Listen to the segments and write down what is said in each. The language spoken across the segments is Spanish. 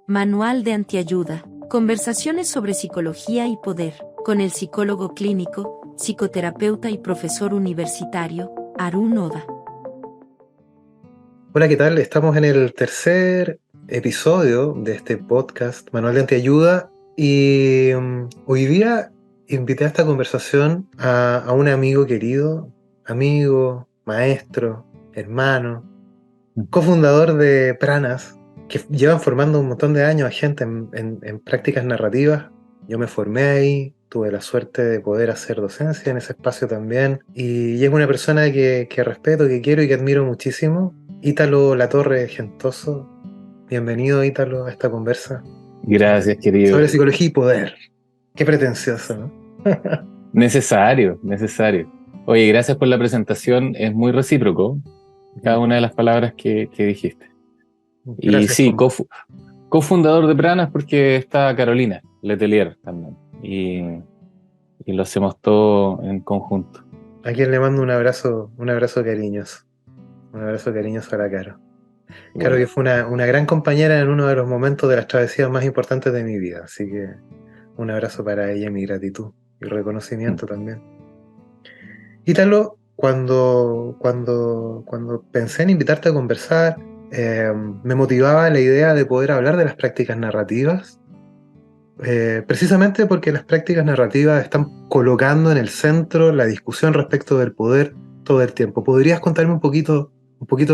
Manual de antiayuda. Conversaciones sobre psicología y poder, con el psicólogo clínico, psicoterapeuta y profesor universitario, Arun Oda. Hola, ¿qué tal? Estamos en el tercer episodio de este podcast, Manual de Antiayuda, y hoy día invité a esta conversación a un amigo querido, amigo, maestro, hermano, cofundador de Pranas, que llevan formando un montón de años a gente en prácticas narrativas. Yo me formé ahí, tuve la suerte de poder hacer docencia en ese espacio también, y es una persona que respeto, que quiero y que admiro muchísimo. Ítalo Latorre Gentoso, bienvenido Ítalo a esta conversa Gracias, querido. sobre psicología y poder. Qué pretencioso, ¿no? Necesario. Oye, gracias por la presentación, es muy recíproco, cada una de las palabras que dijiste. Y Gracias sí, por... cofundador de Pranas porque está Carolina Letelier también, y lo hacemos todo en conjunto. A quien le mando un abrazo cariñoso. Un abrazo cariñoso a la Caro. Caro, Igual. que fue una gran compañera en uno de los momentos de las travesías más importantes de mi vida, así que un abrazo para ella, mi gratitud y Mm. reconocimiento también. Ítalo, cuando pensé en invitarte a conversar, me motivaba la idea de poder hablar de las prácticas narrativas, precisamente porque las prácticas narrativas están colocando en el centro la discusión respecto del poder todo el tiempo. ¿Podrías contarme un poquito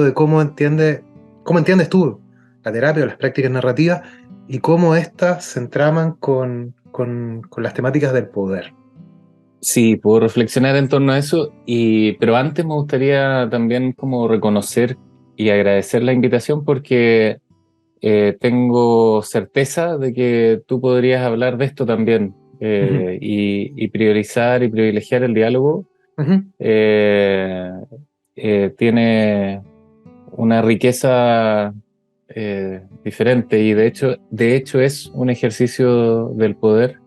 de cómo entiendes tú la terapia o las prácticas narrativas y cómo éstas se entraman con las temáticas del poder? Sí, puedo reflexionar en torno a eso, pero antes me gustaría también como reconocer y agradecer la invitación porque tengo certeza de que tú podrías hablar de esto también, Ujú, y priorizar y privilegiar el diálogo. ujú, eh, Tiene una riqueza diferente y de hecho es un ejercicio del poder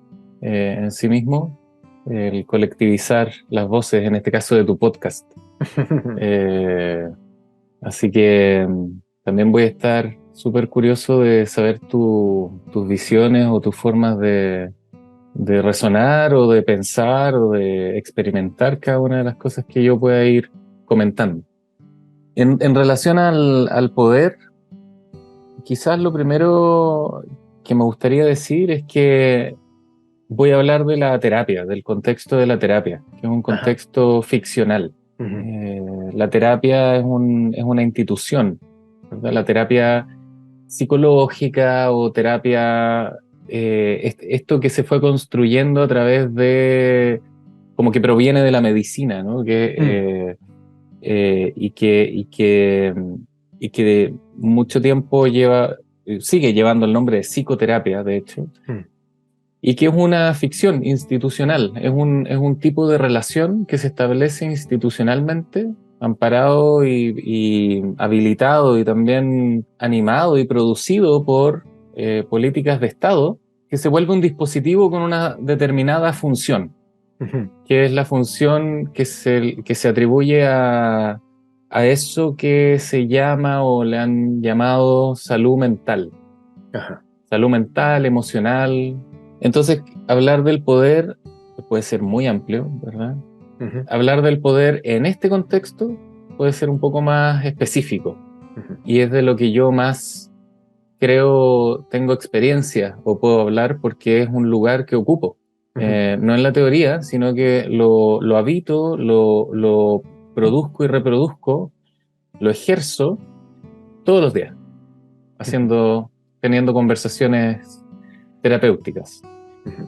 en sí mismo, el colectivizar las voces, en este caso de tu podcast. Eh, Así que también voy a estar súper curioso de saber tus visiones o tus formas de resonar o de pensar o de experimentar cada una de las cosas que yo pueda ir comentando. En relación al poder, quizás lo primero que me gustaría decir es que voy a hablar de la terapia, del contexto de la terapia, que es un Ajá, contexto ficcional. ujú, La terapia es una institución, ¿verdad? La terapia psicológica o terapia, esto que se fue construyendo a través de, como que proviene de la medicina, ¿no? mm, Y que mucho tiempo sigue llevando el nombre de psicoterapia, de hecho, mm, y que es una ficción institucional, es un tipo de relación que se establece institucionalmente, amparado y habilitado y también animado y producido por políticas de Estado, que se vuelve un dispositivo con una determinada función, ujú, que es la función que se atribuye a eso que se llama o le han llamado ajá, salud mental, emocional. Entonces, hablar del poder puede ser muy amplio, ¿verdad? ujú, Hablar del poder en este contexto puede ser un poco más específico ujú, y es de lo que yo más creo tengo experiencia o puedo hablar porque es un lugar que ocupo. ujú, No en la teoría, sino que lo habito, lo produzco y reproduzco, lo ejerzo todos los días, ujú, teniendo conversaciones terapéuticas. ujú,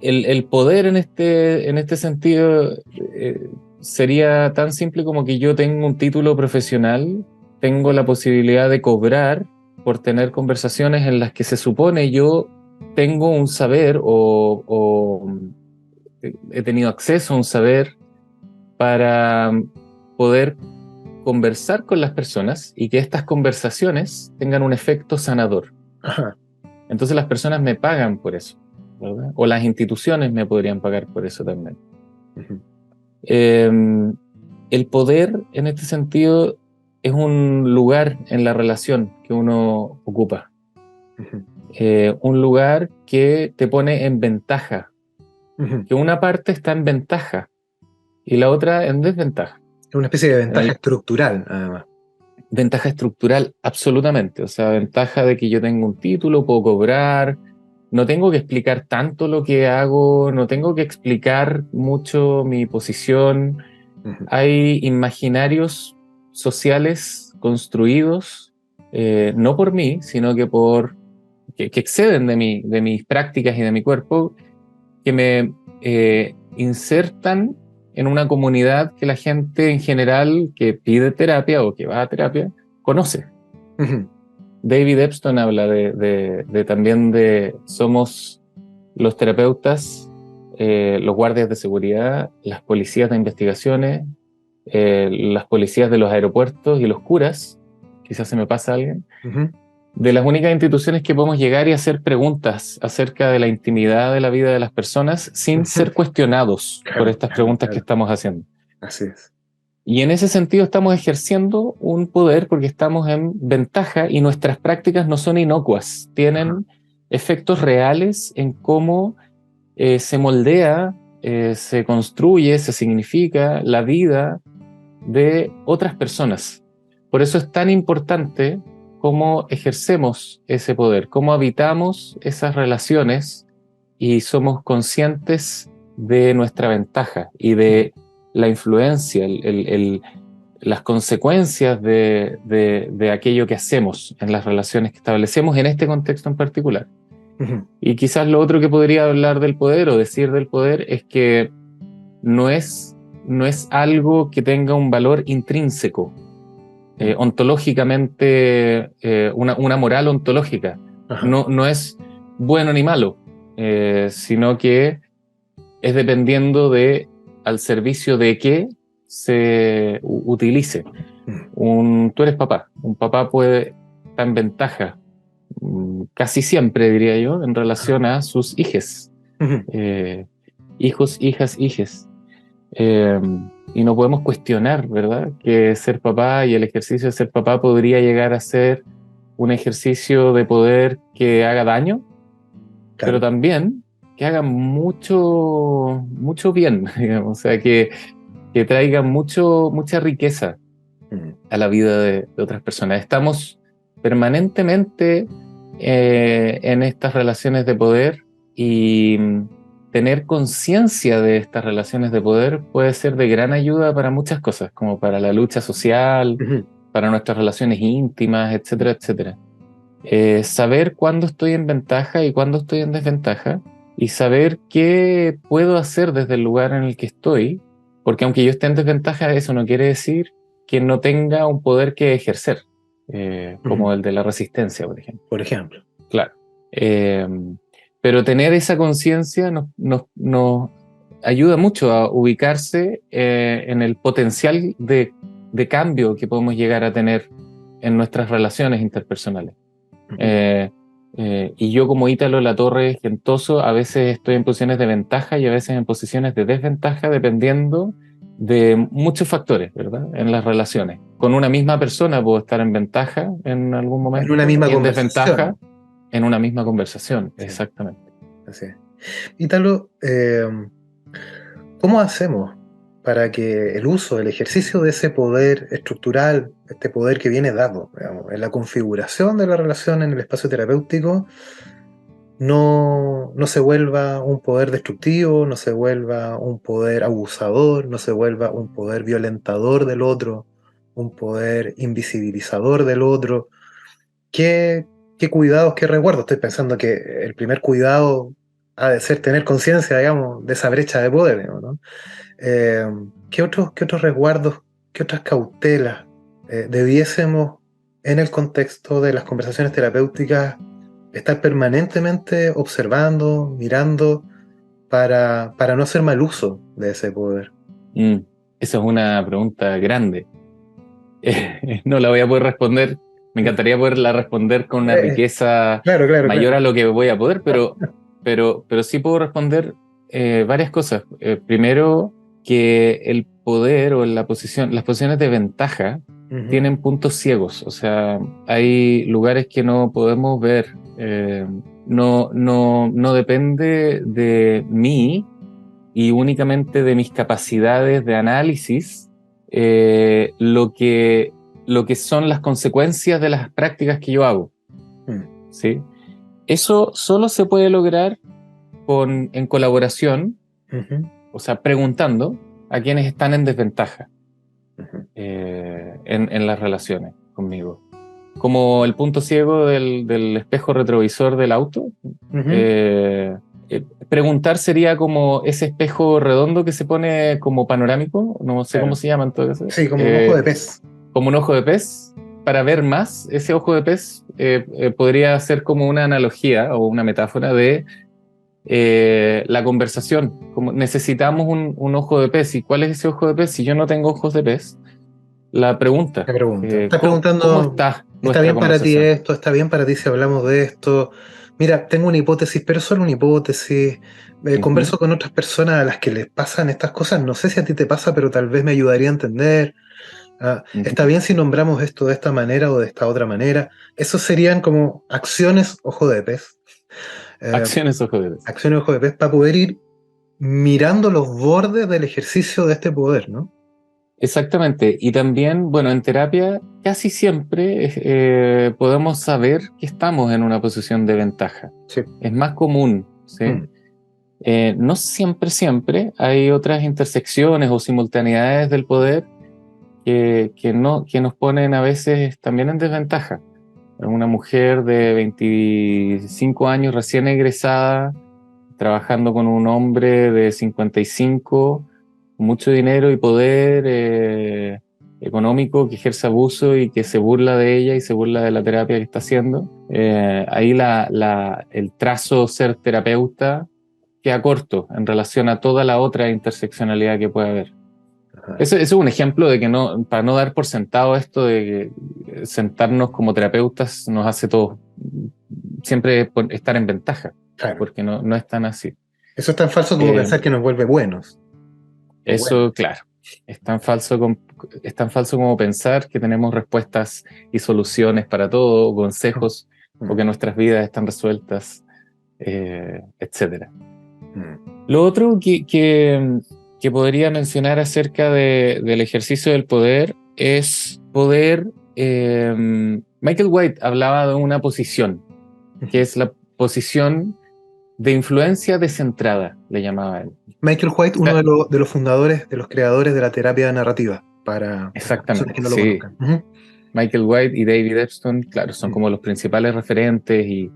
El poder en este sentido sería tan simple como que yo tengo un título profesional, tengo la posibilidad de cobrar por tener conversaciones en las que se supone yo tengo un saber he tenido acceso a un saber para poder conversar con las personas y que estas conversaciones tengan un efecto sanador. ajá, Entonces las personas me pagan por eso, ¿verdad? O las instituciones me podrían pagar por eso también. ujú, Eh, el poder, en este sentido, es un lugar en la relación que uno ocupa. Ujú, un lugar que te pone en ventaja, ujú. que una parte está en ventaja y la otra en desventaja. Es una especie de En ventaja el, estructural, además. Ventaja estructural, absolutamente. O sea, ventaja de que yo tengo un título, puedo cobrar, no tengo que explicar tanto lo que hago, no tengo que explicar mucho mi posición. Ujú, Hay imaginarios sociales construidos, no por mí, sino que que exceden de mis prácticas y de mi cuerpo, que me insertan en una comunidad que la gente en general que pide terapia o que va a terapia conoce. ujú, David Epstein habla también de somos los terapeutas, los guardias de seguridad, las policías de investigaciones, las policías de los aeropuertos y los curas, quizás se me pasa alguien, ujú. de las únicas instituciones que podemos llegar y hacer preguntas acerca de la intimidad de la vida de las personas sin ser cuestionados por Claro, estas claro, preguntas que claro. estamos haciendo. Así es. Y en ese sentido estamos ejerciendo un poder porque estamos en ventaja y nuestras prácticas no son inocuas, Ajá. tienen efectos reales en cómo se moldea, se construye, se significa la vida de otras personas. Por eso es tan importante cómo ejercemos ese poder, cómo habitamos esas relaciones y somos conscientes de nuestra ventaja y de la influencia, las consecuencias de aquello que hacemos en las relaciones que establecemos en este contexto en particular. Ujú, Y quizás lo otro que podría hablar del poder o decir del poder es que no es, no es algo que tenga un valor intrínseco, ujú. ontológicamente, una moral ontológica. Ajá. No es bueno ni malo, sino que es dependiendo de al servicio de qué se utilice. Ujú, Tú eres papá, un papá puede estar en ventaja, casi siempre diría yo, en ajá. relación a sus hijes, Ujú, eh, hijos, hijas, hijes. Eh, y no podemos cuestionar, ¿verdad? Que ser papá y el ejercicio de ser papá podría llegar a ser un ejercicio de poder que haga daño, pero claro. también que haga mucho, mucho bien, digamos, o sea, que traiga mucha riqueza Ujú, a la vida de otras personas. Estamos permanentemente en estas relaciones de poder y tener conciencia de estas relaciones de poder puede ser de gran ayuda para muchas cosas, como para la lucha social, ujú, para nuestras relaciones íntimas, etcétera, etcétera. Saber cuándo estoy en ventaja y cuándo estoy en desventaja y saber qué puedo hacer desde el lugar en el que estoy, porque aunque yo esté en desventaja, eso no quiere decir que no tenga un poder que ejercer, ujú. como el de la resistencia, por ejemplo. Por ejemplo. Claro. Eh, pero tener esa conciencia nos ayuda mucho a ubicarse en el potencial de cambio que podemos llegar a tener en nuestras relaciones interpersonales. Ujú, Eh, y yo como Ítalo Latorre Gentoso a veces estoy en posiciones de ventaja y a veces en posiciones de desventaja dependiendo de muchos factores, ¿verdad? En las relaciones. Con una misma persona puedo estar en ventaja en algún en una momento misma y en desventaja conversación. en una misma conversación, Sí, exactamente. así es. Ítalo, ¿cómo hacemos para que el uso, el ejercicio de ese poder estructural, este poder que viene dado, digamos, en la configuración de la relación en el espacio terapéutico, no se vuelva un poder destructivo, no se vuelva un poder abusador, no se vuelva un poder violentador del otro, un poder invisibilizador del otro? ¿Qué, qué cuidados, qué resguardos? Estoy pensando que el primer cuidado ha de ser tener conciencia, digamos, de esa brecha de poder, digamos, ¿no? Eh, qué otros resguardos, qué otras cautelas debiésemos, en el contexto de las conversaciones terapéuticas, estar permanentemente observando, mirando, para no hacer mal uso de ese poder? Mm, Esa es una pregunta grande. No la voy a poder responder. Me Mm. encantaría poderla responder con una Eh, riqueza claro, claro, mayor claro. a lo que voy a poder, pero sí puedo responder varias cosas. Primero, que el poder o las posiciones de ventaja Ujú, tienen puntos ciegos. O sea, hay lugares que no podemos ver no depende de mí y únicamente de mis capacidades de análisis, lo que son las consecuencias de las prácticas que yo hago. ¿Sí? Eso solo se puede lograr en colaboración, o sea, preguntando a quienes están en desventaja en las relaciones conmigo. Como el punto ciego del espejo retrovisor del auto. Preguntar sería como ese espejo redondo que se pone como panorámico, no sé cómo se llama entonces. Sí, como un ojo de pez. Como un ojo de pez. Para ver más, ese ojo de pez podría ser como una analogía o una metáfora de la conversación. Como necesitamos un ojo de pez. ¿Y cuál es ese ojo de pez? Si yo no tengo ojos de pez, la pregunta. Estás ¿Cómo preguntando, está ¿está nuestra bien para ti conversación? esto? ¿Está bien para ti si hablamos de esto? Mira, tengo una hipótesis, pero solo una hipótesis. Converso con otras personas a las que les pasan estas cosas. No sé si a ti te pasa, pero tal vez me ayudaría a entender. ¿Está bien si nombramos esto de esta manera o de esta otra manera? Esos serían como acciones ojo de pez. Acciones ojo de pez. Acciones ojo de pez para poder ir mirando los bordes del ejercicio de este poder, ¿no? Exactamente. Y también, bueno, en terapia casi siempre podemos saber que estamos en una posición de ventaja. Sí. Es más común, ¿sí? No siempre. Hay otras intersecciones o simultaneidades del poder que nos ponen a veces también en desventaja. Una mujer de 25 años recién egresada, trabajando con un hombre de 55, mucho dinero y poder económico, que ejerce abuso y que se burla de ella y se burla de la terapia que está haciendo. Ahí el trazo ser terapeuta queda corto en relación a toda la otra interseccionalidad que puede haber. Eso es un ejemplo de que para no dar por sentado esto de que sentarnos como terapeutas nos hace todos siempre estar en ventaja. Claro. Porque no es tan así. Eso es tan falso como pensar que nos vuelve buenos. Eso, claro. Es tan falso como pensar que tenemos respuestas y soluciones para todo, o consejos, o que nuestras vidas están resueltas, etc. Lo otro que podría mencionar acerca del ejercicio del poder es poder... Michael White hablaba de una posición, que es la posición de influencia descentrada, le llamaba él. Michael White, uno de los fundadores, de los creadores de la terapia narrativa, para exactamente, que no lo conozcan. Michael White y David Epstein, claro, son como los principales referentes y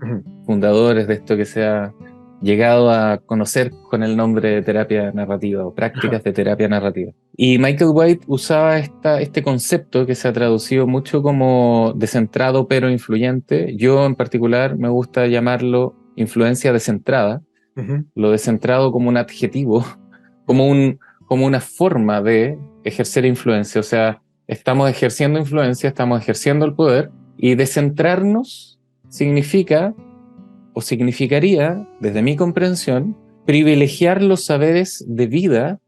fundadores de esto que se ha llegado a conocer con el nombre de terapia narrativa o prácticas de terapia narrativa. Y Michael White usaba este concepto que se ha traducido mucho como descentrado pero influyente. Yo en particular me gusta llamarlo influencia descentrada, lo descentrado como un adjetivo, como una forma de ejercer influencia. O sea, estamos ejerciendo influencia, estamos ejerciendo el poder, y descentrarnos significaría, desde mi comprensión, privilegiar los saberes de vida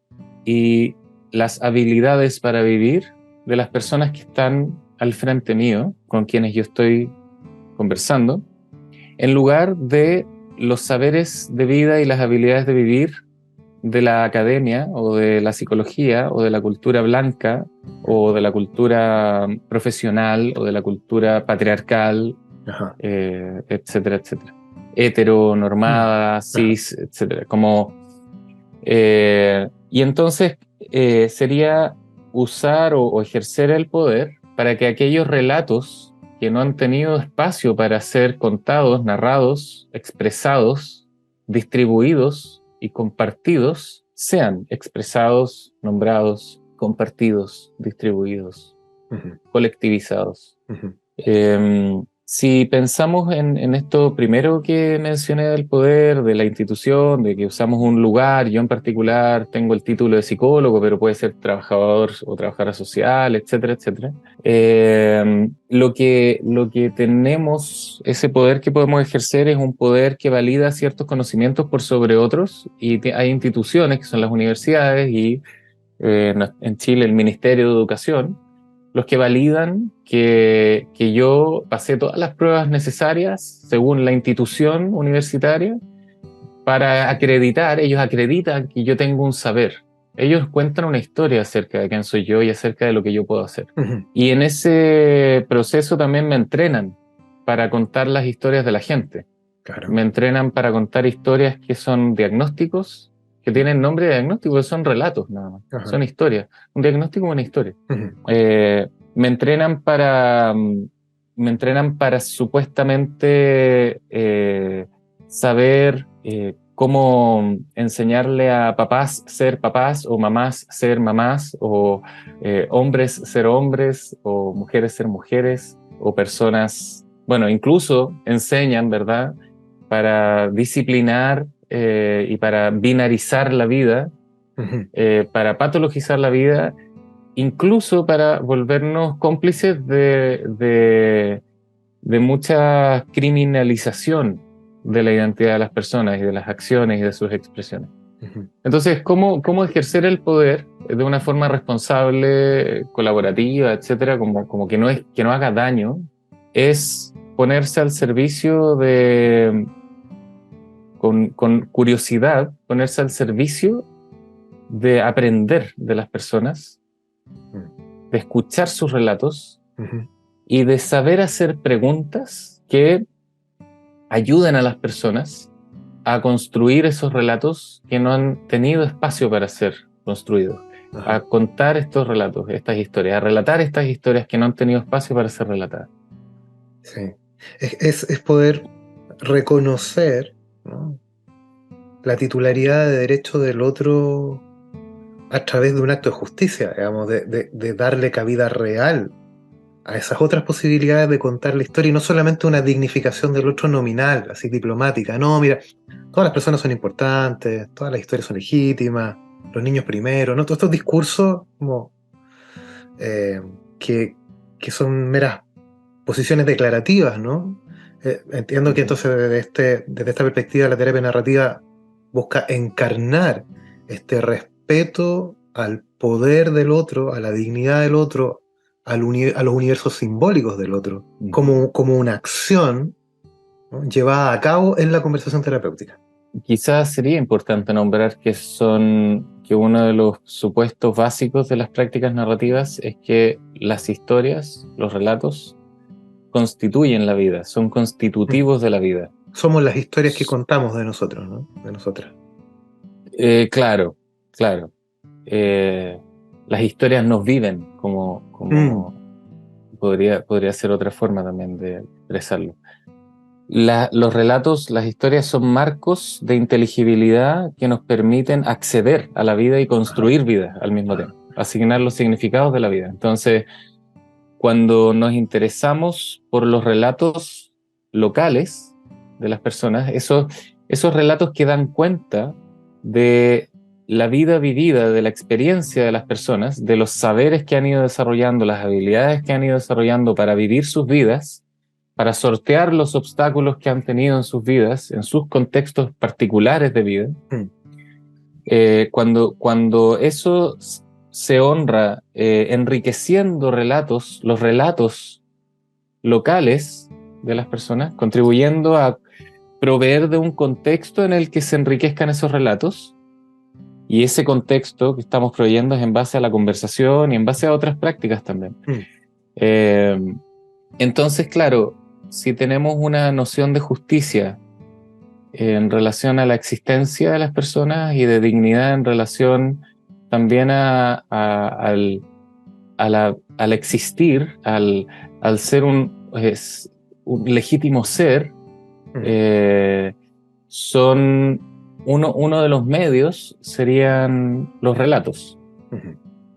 y las habilidades para vivir de las personas que están al frente mío, con quienes yo estoy conversando, en lugar de los saberes de vida y las habilidades de vivir de la academia o de la psicología o de la cultura blanca o de la cultura profesional o de la cultura patriarcal, etcétera, etcétera. Heteronormada, cis, etcétera. Y entonces sería usar o ejercer el poder para que aquellos relatos que no han tenido espacio para ser contados, narrados, expresados, distribuidos y compartidos, sean expresados, nombrados, compartidos, distribuidos, colectivizados. Si pensamos en esto primero que mencioné del poder, de la institución, de que usamos un lugar, yo en particular tengo el título de psicólogo, pero puede ser trabajador o trabajadora social, etcétera, etcétera. Lo que tenemos, ese poder que podemos ejercer es un poder que valida ciertos conocimientos por sobre otros, y hay instituciones que son las universidades y en Chile el Ministerio de Educación, los que validan que yo pasé todas las pruebas necesarias según la institución universitaria para acreditar, ellos acreditan que yo tengo un saber. Ellos cuentan una historia acerca de quién soy yo y acerca de lo que yo puedo hacer. Ujú. Y en ese proceso también me entrenan para contar las historias de la gente. Claro. Me entrenan para contar historias que son diagnósticos, que tienen nombre de diagnóstico, son relatos nada más, Ajá. son historias. Un diagnóstico es una historia. Ujú. Me entrenan para supuestamente saber cómo enseñarle a papás ser papás o mamás ser mamás o hombres ser hombres o mujeres ser mujeres o personas, bueno, incluso enseñan, ¿verdad?, para disciplinar y para binarizar la vida, Ujú. para patologizar la vida, incluso para volvernos cómplices de mucha criminalización de la identidad de las personas y de las acciones y de sus expresiones. Ujú. Entonces, ¿cómo ejercer el poder de una forma responsable, colaborativa, etcétera, como que no haga daño? Es ponerse al servicio con curiosidad, ponerse al servicio de aprender de las personas, de escuchar sus relatos Ujú. y de saber hacer preguntas que ayuden a las personas a construir esos relatos que no han tenido espacio para ser construidos, Ajá. a contar estos relatos, estas historias, a relatar estas historias que no han tenido espacio para ser relatadas. Sí. Es poder reconocer, ¿no?, la titularidad de derecho del otro a través de un acto de justicia, digamos, de darle cabida real a esas otras posibilidades de contar la historia y no solamente una dignificación del otro nominal, así diplomática. No, mira, todas las personas son importantes, todas las historias son legítimas, los niños primero, ¿no? Todos estos discursos como, eh, que, que son meras posiciones declarativas, ¿no? Entiendo que entonces desde esta perspectiva la terapia narrativa busca encarnar este respeto al poder del otro, a la dignidad del otro, a los universos simbólicos del otro, como una acción, ¿no?, llevada a cabo en la conversación terapéutica. Quizás sería importante nombrar que uno de los supuestos básicos de las prácticas narrativas es que las historias, los relatos, constituyen la vida, son constitutivos de la vida. Somos las historias que contamos de nosotros, ¿no?, de nosotras. Claro. Las historias nos viven, como podría ser otra forma también de expresarlo. Los relatos, las historias son marcos de inteligibilidad que nos permiten acceder a la vida y construir vida al mismo tiempo, asignar los significados de la vida. Entonces, cuando nos interesamos por los relatos locales de las personas, esos relatos que dan cuenta de la vida vivida, de la experiencia de las personas, de los saberes que han ido desarrollando, las habilidades que han ido desarrollando para vivir sus vidas, para sortear los obstáculos que han tenido en sus vidas, en sus contextos particulares de vida. Cuando eso se honra enriqueciendo los relatos locales de las personas, contribuyendo a proveer de un contexto en el que se enriquezcan esos relatos, y ese contexto que estamos proveyendo es en base a la conversación y en base a otras prácticas también. Entonces, claro, si tenemos una noción de justicia en relación a la existencia de las personas y de dignidad en relación también al existir, al ser un legítimo ser, uno de los medios serían los relatos.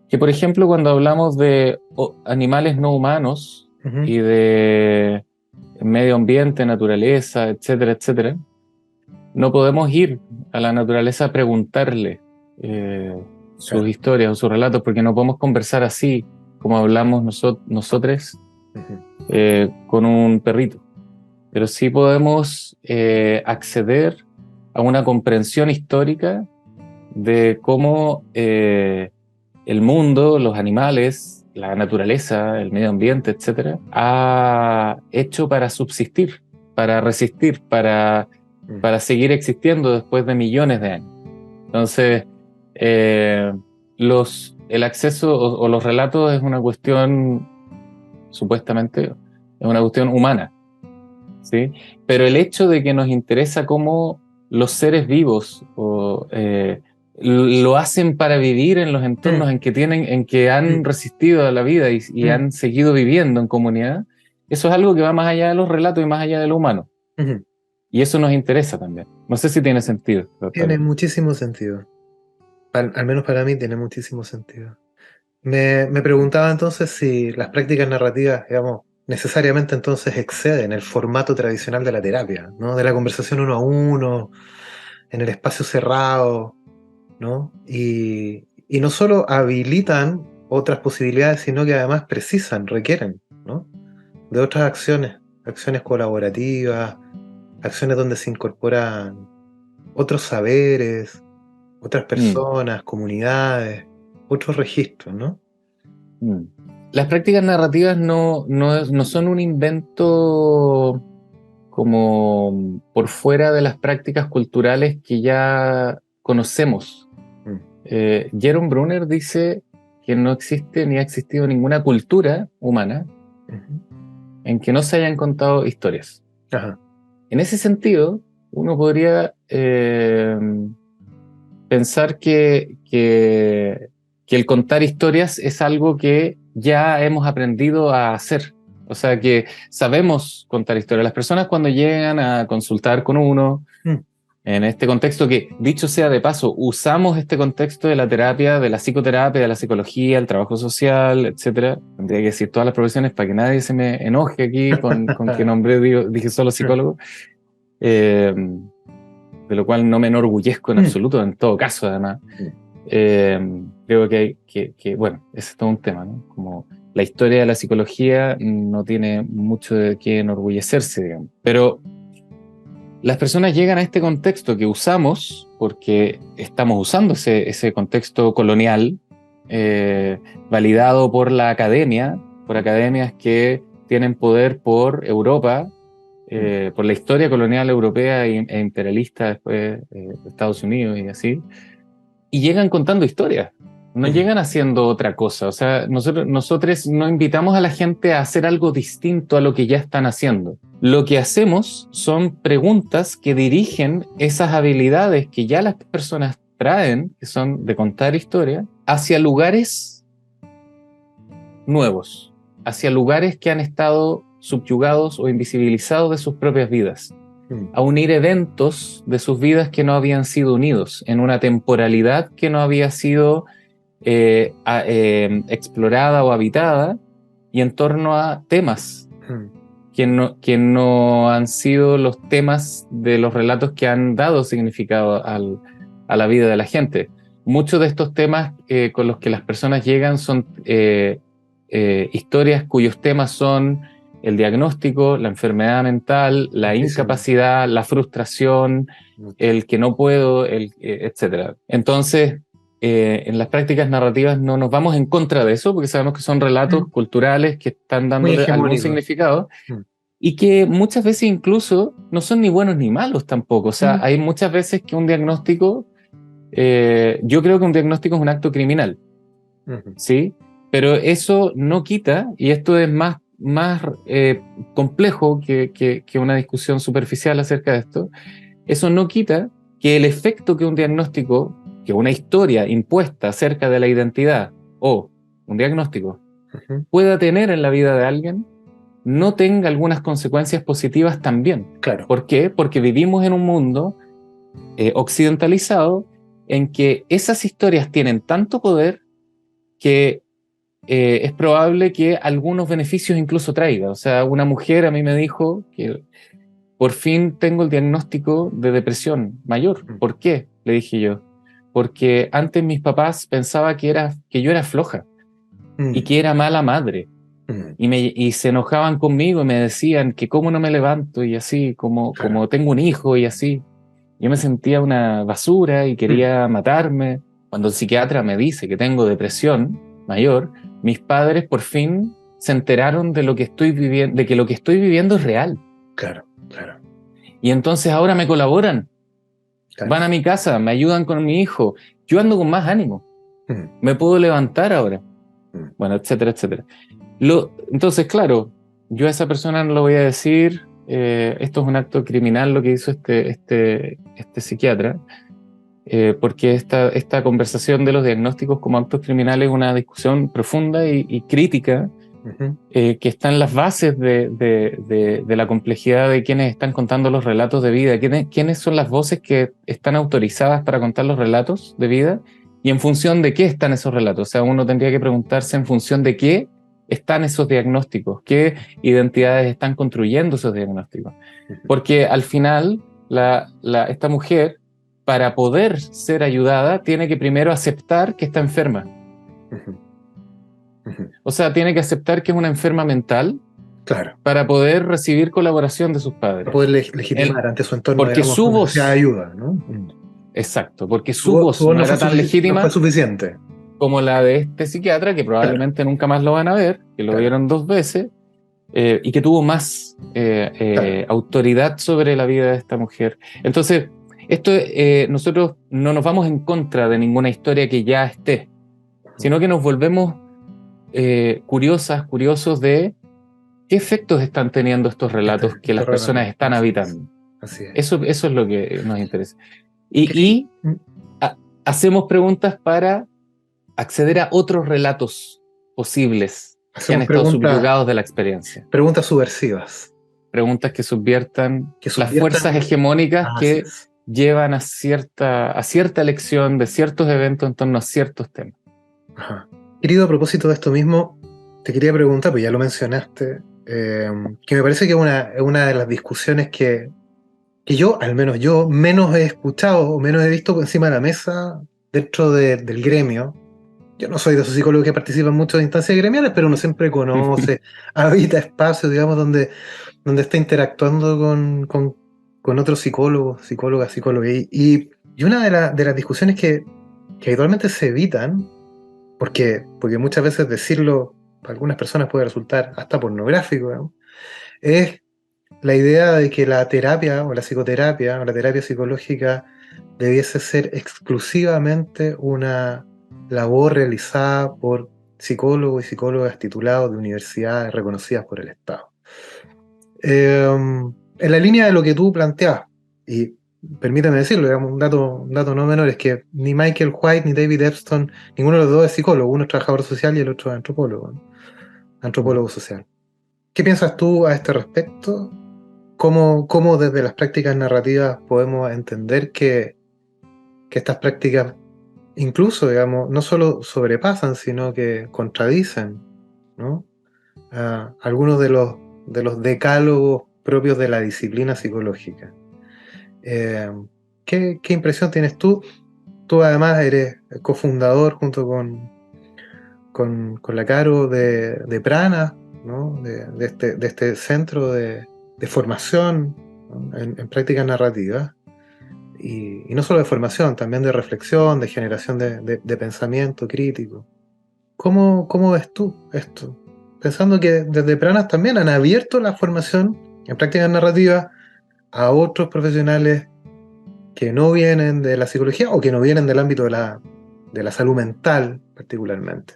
Que, por ejemplo, cuando hablamos de animales no humanos y de medio ambiente, naturaleza, etcétera, etcétera, no podemos ir a la naturaleza a preguntarle sus historias o sus relatos, porque no podemos conversar así como hablamos nosotros con un perrito. Pero sí podemos acceder a una comprensión histórica de cómo el mundo, los animales, la naturaleza, el medio ambiente, etcétera, ha hecho para subsistir, para resistir, para seguir existiendo después de millones de años. Entonces, el acceso o los relatos es una cuestión, supuestamente, es una cuestión humana, ¿sí? Pero el hecho de que nos interesa cómo los seres vivos lo hacen para vivir en los entornos en que han resistido a la vida y han seguido viviendo en comunidad, eso es algo que va más allá de los relatos y más allá de lo humano. Y eso nos interesa también. No sé si tiene sentido. Tiene muchísimo sentido. Al menos para mí tiene muchísimo sentido. Me preguntaba entonces si las prácticas narrativas, digamos, necesariamente entonces exceden el formato tradicional de la terapia, ¿no? De la conversación uno a uno, en el espacio cerrado, ¿no? Y no solo habilitan otras posibilidades, sino que además precisan, requieren, ¿no? De otras acciones colaborativas, acciones donde se incorporan otros saberes, otras personas, comunidades, otros registros, ¿no? Las prácticas narrativas no son un invento como por fuera de las prácticas culturales que ya conocemos. Jerome Bruner dice que no existe ni ha existido ninguna cultura humana en que no se hayan contado historias. Ajá. En ese sentido, uno podría pensar que el contar historias es algo que ya hemos aprendido a hacer. O sea, que sabemos contar historias. Las personas cuando llegan a consultar con uno, en este contexto que, dicho sea de paso, usamos este contexto de la terapia, de la psicoterapia, de la psicología, el trabajo social, etcétera. Tendría que decir todas las profesiones para que nadie se me enoje aquí con que dije solo psicólogo. De lo cual no me enorgullezco en absoluto, en todo caso, además. Creo que bueno, ese es todo un tema, ¿no? Como la historia de la psicología no tiene mucho de qué enorgullecerse, digamos. Pero las personas llegan a este contexto que usamos porque estamos usando ese contexto colonial, validado por la academia, por academias que tienen poder por Europa, por la historia colonial europea e imperialista después de Estados Unidos y así, y llegan contando historias, no llegan haciendo otra cosa. O sea, nosotros no invitamos a la gente a hacer algo distinto a lo que ya están haciendo. Lo que hacemos son preguntas que dirigen esas habilidades que ya las personas traen, que son de contar historias, hacia lugares nuevos, hacia lugares que han estado subyugados o invisibilizados de sus propias vidas, a unir eventos de sus vidas que no habían sido unidos, en una temporalidad que no había sido explorada o habitada, y en torno a temas que no han sido los temas de los relatos que han dado significado a la vida de la gente. Muchos de estos temas con los que las personas llegan son historias cuyos temas son el diagnóstico, la enfermedad mental, la incapacidad, la frustración, el que no puedo, etc. Entonces, en las prácticas narrativas no nos vamos en contra de eso, porque sabemos que son relatos culturales que están dándole algún significado, y que muchas veces incluso no son ni buenos ni malos tampoco. O sea, hay muchas veces que un diagnóstico, yo creo que un diagnóstico es un acto criminal, ¿sí? Pero eso no quita, y esto es más complejo que una discusión superficial acerca de esto, eso no quita que el efecto que un diagnóstico, que una historia impuesta acerca de la identidad o un diagnóstico pueda tener en la vida de alguien, no tenga algunas consecuencias positivas también. Claro. ¿Por qué? Porque vivimos en un mundo occidentalizado en que esas historias tienen tanto poder que es probable que algunos beneficios incluso traiga. O sea, una mujer a mí me dijo que por fin tengo el diagnóstico de depresión mayor. ¿Por qué? Le dije yo. Porque antes mis papás pensaban que yo era floja y que era mala madre. Y se enojaban conmigo y me decían que cómo no me levanto y así, como tengo un hijo y así. Yo me sentía una basura y quería matarme. Cuando el psiquiatra me dice que tengo depresión, mayor, mis padres por fin se enteraron de lo que estoy viviendo, de que lo que estoy viviendo es real. Claro, claro, Y entonces ahora me colaboran, claro. van a mi casa, me ayudan con mi hijo. Yo ando con más ánimo, Mm, me puedo levantar ahora. mm, Bueno, etcétera, etcétera. Entonces, claro, yo a esa persona no le voy a decir, esto es un acto criminal lo que hizo este psiquiatra, porque esta conversación de los diagnósticos como actos criminales es una discusión profunda y crítica, ujú, que está en las bases de la complejidad de quienes están contando los relatos de vida, quiénes son las voces que están autorizadas para contar los relatos de vida y en función de qué están esos relatos. O sea, uno tendría que preguntarse en función de qué están esos diagnósticos, qué identidades están construyendo esos diagnósticos. ujú, Porque al final, esta mujer, para poder ser ayudada, tiene que primero aceptar que está enferma. ujú, ujú. O sea, tiene que aceptar que es una enferma mental Claro, para poder recibir colaboración de sus para padres. poder legitimar ante su entorno, Porque digamos, su su necesidad de voz, ayuda, ¿no? Mm. exacto, porque Su, su su voz voz no era tan no fue legítima suficiente. como la de este psiquiatra, que Claro, probablemente nunca más lo van a ver, que lo claro, vieron 2 veces, y que tuvo más claro. autoridad sobre la vida de esta mujer. Entonces, nosotros no nos vamos en contra de ninguna historia que ya esté, sino que nos volvemos curiosos de qué efectos están teniendo estos relatos que las Estos relatos, personas están así es. habitando. Así es. Eso es lo que nos interesa. Que sí. Y hacemos preguntas para acceder a otros relatos posibles que han Hacemos estado preguntas, subyugados de la experiencia. preguntas subversivas Preguntas que subviertan que las subviertan. fuerzas hegemónicas Así que es. llevan a cierta elección de ciertos eventos en torno a ciertos temas. Ajá. Querido, a propósito de esto mismo, te quería preguntar, pues ya lo mencionaste, que me parece que es una de las discusiones que yo, al menos yo, menos he escuchado o menos he visto por encima de la mesa dentro del gremio. Yo no soy de esos psicólogos que participan mucho de instancias gremiales, pero uno siempre conoce, habita espacios, digamos, donde está interactuando con otros psicólogos, psicólogas, psicólogos. Y una de las discusiones que habitualmente se evitan, porque muchas veces decirlo para algunas personas puede resultar hasta pornográfico, ¿no? Es la idea de que la terapia o la psicoterapia o la terapia psicológica debiese ser exclusivamente una labor realizada por psicólogos y psicólogas titulados de universidades reconocidas por el Estado. En la línea de lo que tú planteas, y permítame decirlo, digamos, un dato no menor, es que ni Michael White ni David Epstein, ninguno de los dos es psicólogo, uno es trabajador social y el otro es antropólogo, ¿no? Antropólogo social. ¿Qué piensas tú a este respecto? ¿Cómo desde las prácticas narrativas podemos entender que estas prácticas incluso, digamos, no solo sobrepasan, sino que contradicen, ¿no? Algunos de los decálogos propios de la disciplina psicológica? Eh, ¿Qué impresión tienes tú? Tú además eres cofundador junto con la Caro de Prana, ¿no? De este centro de formación, ¿no? En prácticas narrativas. Y no solo de formación, también de reflexión, de generación de pensamiento crítico. ¿Cómo ves tú esto? Pensando que desde Pranas también han abierto la formación en prácticas narrativas a otros profesionales que no vienen de la psicología o que no vienen del ámbito de la salud mental particularmente.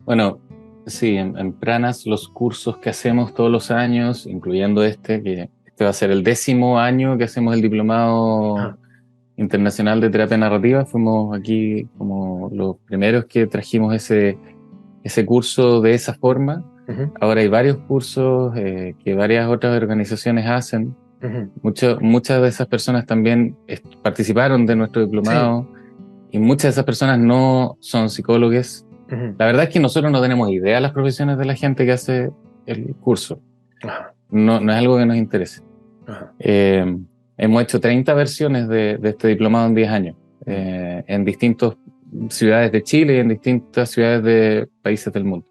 Bueno, sí, en Pranas los cursos que hacemos todos los años, incluyendo que este va a ser el 10º año que hacemos el Ah, Diplomado Internacional de Terapia Narrativa, fuimos aquí como los primeros que trajimos ese curso de esa forma. ujú, Ahora hay varios cursos que varias otras organizaciones hacen. ujú. Muchas de esas personas también participaron de nuestro Sí. diplomado y muchas de esas personas no son psicólogos. Ujú. La verdad es que nosotros no tenemos idea de las profesiones de la gente que hace el curso. Ajá, No es algo que nos interese. ajá. Hemos hecho 30 versiones de este diplomado en 10 años, en distintas ciudades de Chile y en distintas ciudades de países del mundo.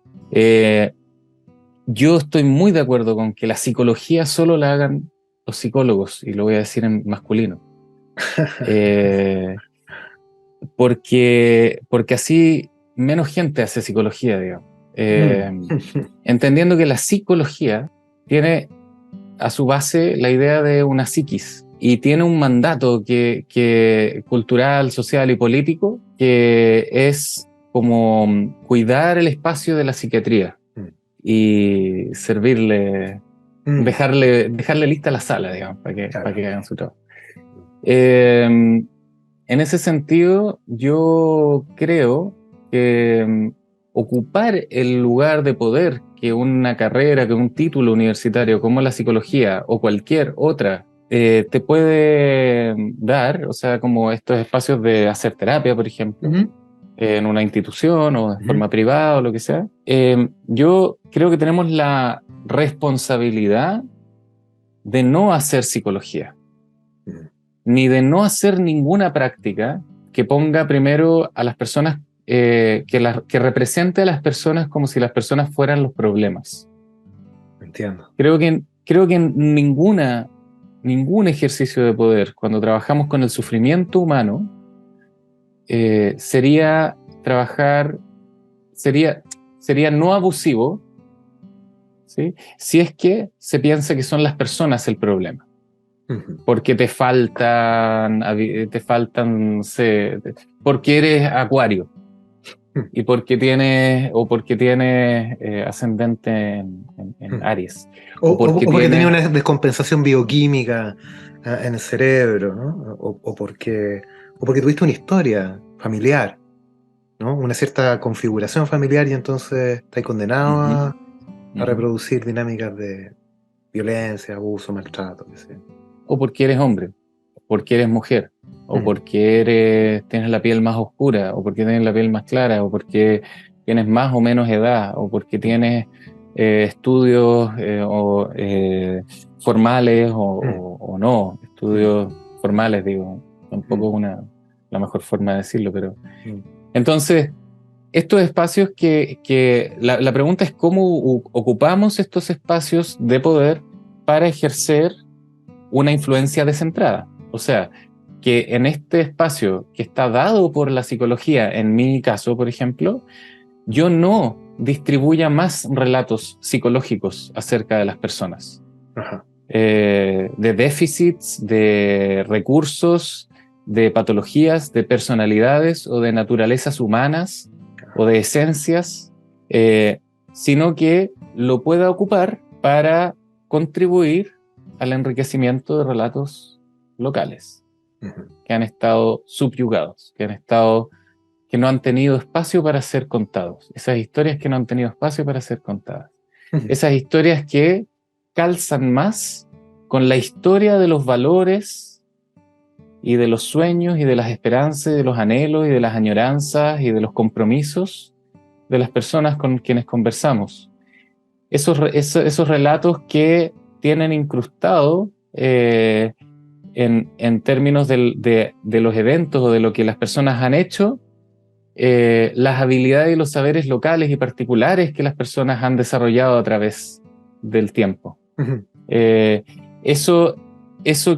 Yo estoy muy de acuerdo con que la psicología solo la hagan los psicólogos, y lo voy a decir en masculino. Porque así menos gente hace psicología, digamos. Entendiendo que la psicología tiene a su base la idea de una psiquis y tiene un mandato que cultural, social y político que es como cuidar el espacio de la psiquiatría y servirle, dejarle lista la sala, digamos, para que hagan su trabajo. En ese sentido, yo creo que ocupar el lugar de poder que una carrera, que un título universitario como la psicología o cualquier otra te puede dar, o sea, como estos espacios de hacer terapia, por ejemplo, en una institución o de forma privada o lo que sea, yo creo que tenemos la responsabilidad de no hacer psicología, ni de no hacer ninguna práctica que ponga primero a las personas, que represente a las personas como si las personas fueran los problemas. Entiendo. Creo que ningún ejercicio de poder, cuando trabajamos con el sufrimiento humano, sería no abusivo, ¿sí? Si es que se piensa que son las personas el problema. Porque te faltan, no sé, porque eres acuario y porque tienes ascendente en Aries. O porque tenía una descompensación bioquímica en el cerebro, ¿no? O porque tuviste una historia familiar, ¿no? Una cierta configuración familiar y entonces estás condenado a reproducir dinámicas de violencia, abuso, maltrato, qué sé. O porque eres hombre, o porque eres mujer, o porque tienes la piel más oscura, o porque tienes la piel más clara, o porque tienes más o menos edad, o porque tienes estudios formales o no, estudios formales, digo, tampoco es la mejor forma de decirlo, pero... Entonces, estos espacios la pregunta es cómo ocupamos estos espacios de poder para ejercer una influencia descentrada. O sea, que en este espacio que está dado por la psicología, en mi caso, por ejemplo, yo no distribuya más relatos psicológicos acerca de las personas. De déficits, de recursos, de patologías, de personalidades o de naturalezas humanas o de esencias, sino que lo pueda ocupar para contribuir al enriquecimiento de relatos locales que han estado subyugados, que no han tenido espacio para ser contados. Esas historias que no han tenido espacio para ser contadas. Esas historias que calzan más con la historia de los valores y de los sueños y de las esperanzas, y de los anhelos y de las añoranzas y de los compromisos de las personas con quienes conversamos. Esos relatos que tienen incrustado en términos de los eventos o de lo que las personas han hecho, las habilidades y los saberes locales y particulares que las personas han desarrollado a través del tiempo. Eso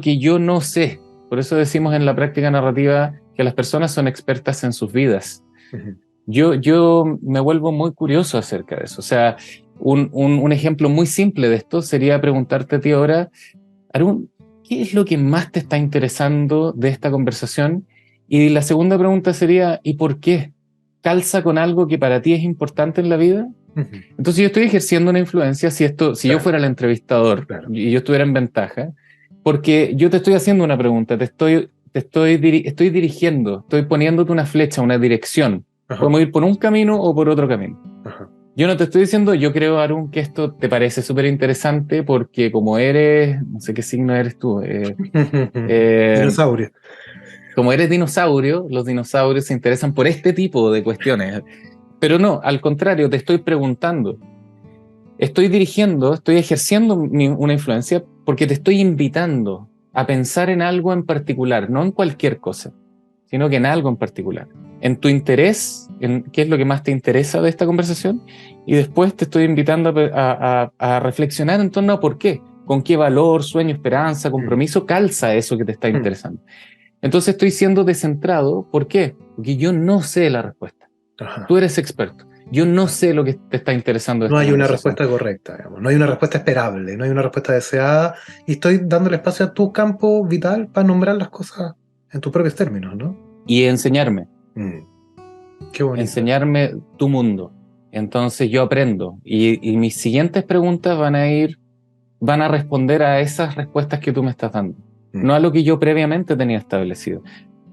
que yo no sé, por eso decimos en la práctica narrativa que las personas son expertas en sus vidas. Yo me vuelvo muy curioso acerca de eso. O sea, un ejemplo muy simple de esto sería preguntarte a ti ahora, Arun, ¿qué es lo que más te está interesando de esta conversación? Y la segunda pregunta sería, ¿y por qué? ¿Calza con algo que para ti es importante en la vida? Entonces yo estoy ejerciendo una influencia, si yo fuera el entrevistador y yo estuviera en ventaja, porque yo te estoy haciendo una pregunta, estoy dirigiendo, estoy poniéndote una flecha, una dirección. Podemos ir por un camino o por otro camino. Yo no te estoy diciendo, yo creo, Arun, que esto te parece súper interesante porque como eres, no sé qué signo eres tú. Dinosaurio. Como eres dinosaurio, los dinosaurios se interesan por este tipo de cuestiones. Pero no, al contrario, te estoy preguntando. Estoy ejerciendo una influencia porque te estoy invitando a pensar en algo en particular, no en cualquier cosa, sino que en algo en particular. En tu interés, en qué es lo que más te interesa de esta conversación, y después te estoy invitando a reflexionar en torno a por qué, con qué valor, sueño, esperanza, compromiso calza eso que te está interesando. Entonces estoy siendo descentrado, ¿por qué? Porque yo no sé la respuesta. Ajá. Tú eres experto. Yo no sé lo que te está interesando de No esta hay una conversación. respuesta correcta, digamos. No hay una respuesta esperable, no hay una respuesta deseada, y estoy dándole espacio a tu campo vital para nombrar las cosas en tus propios términos, ¿no? Y enseñarme. Qué bonito. Enseñarme tu mundo. Entonces yo aprendo y mis siguientes preguntas van a responder a esas respuestas que tú me estás dando, no a lo que yo previamente tenía establecido.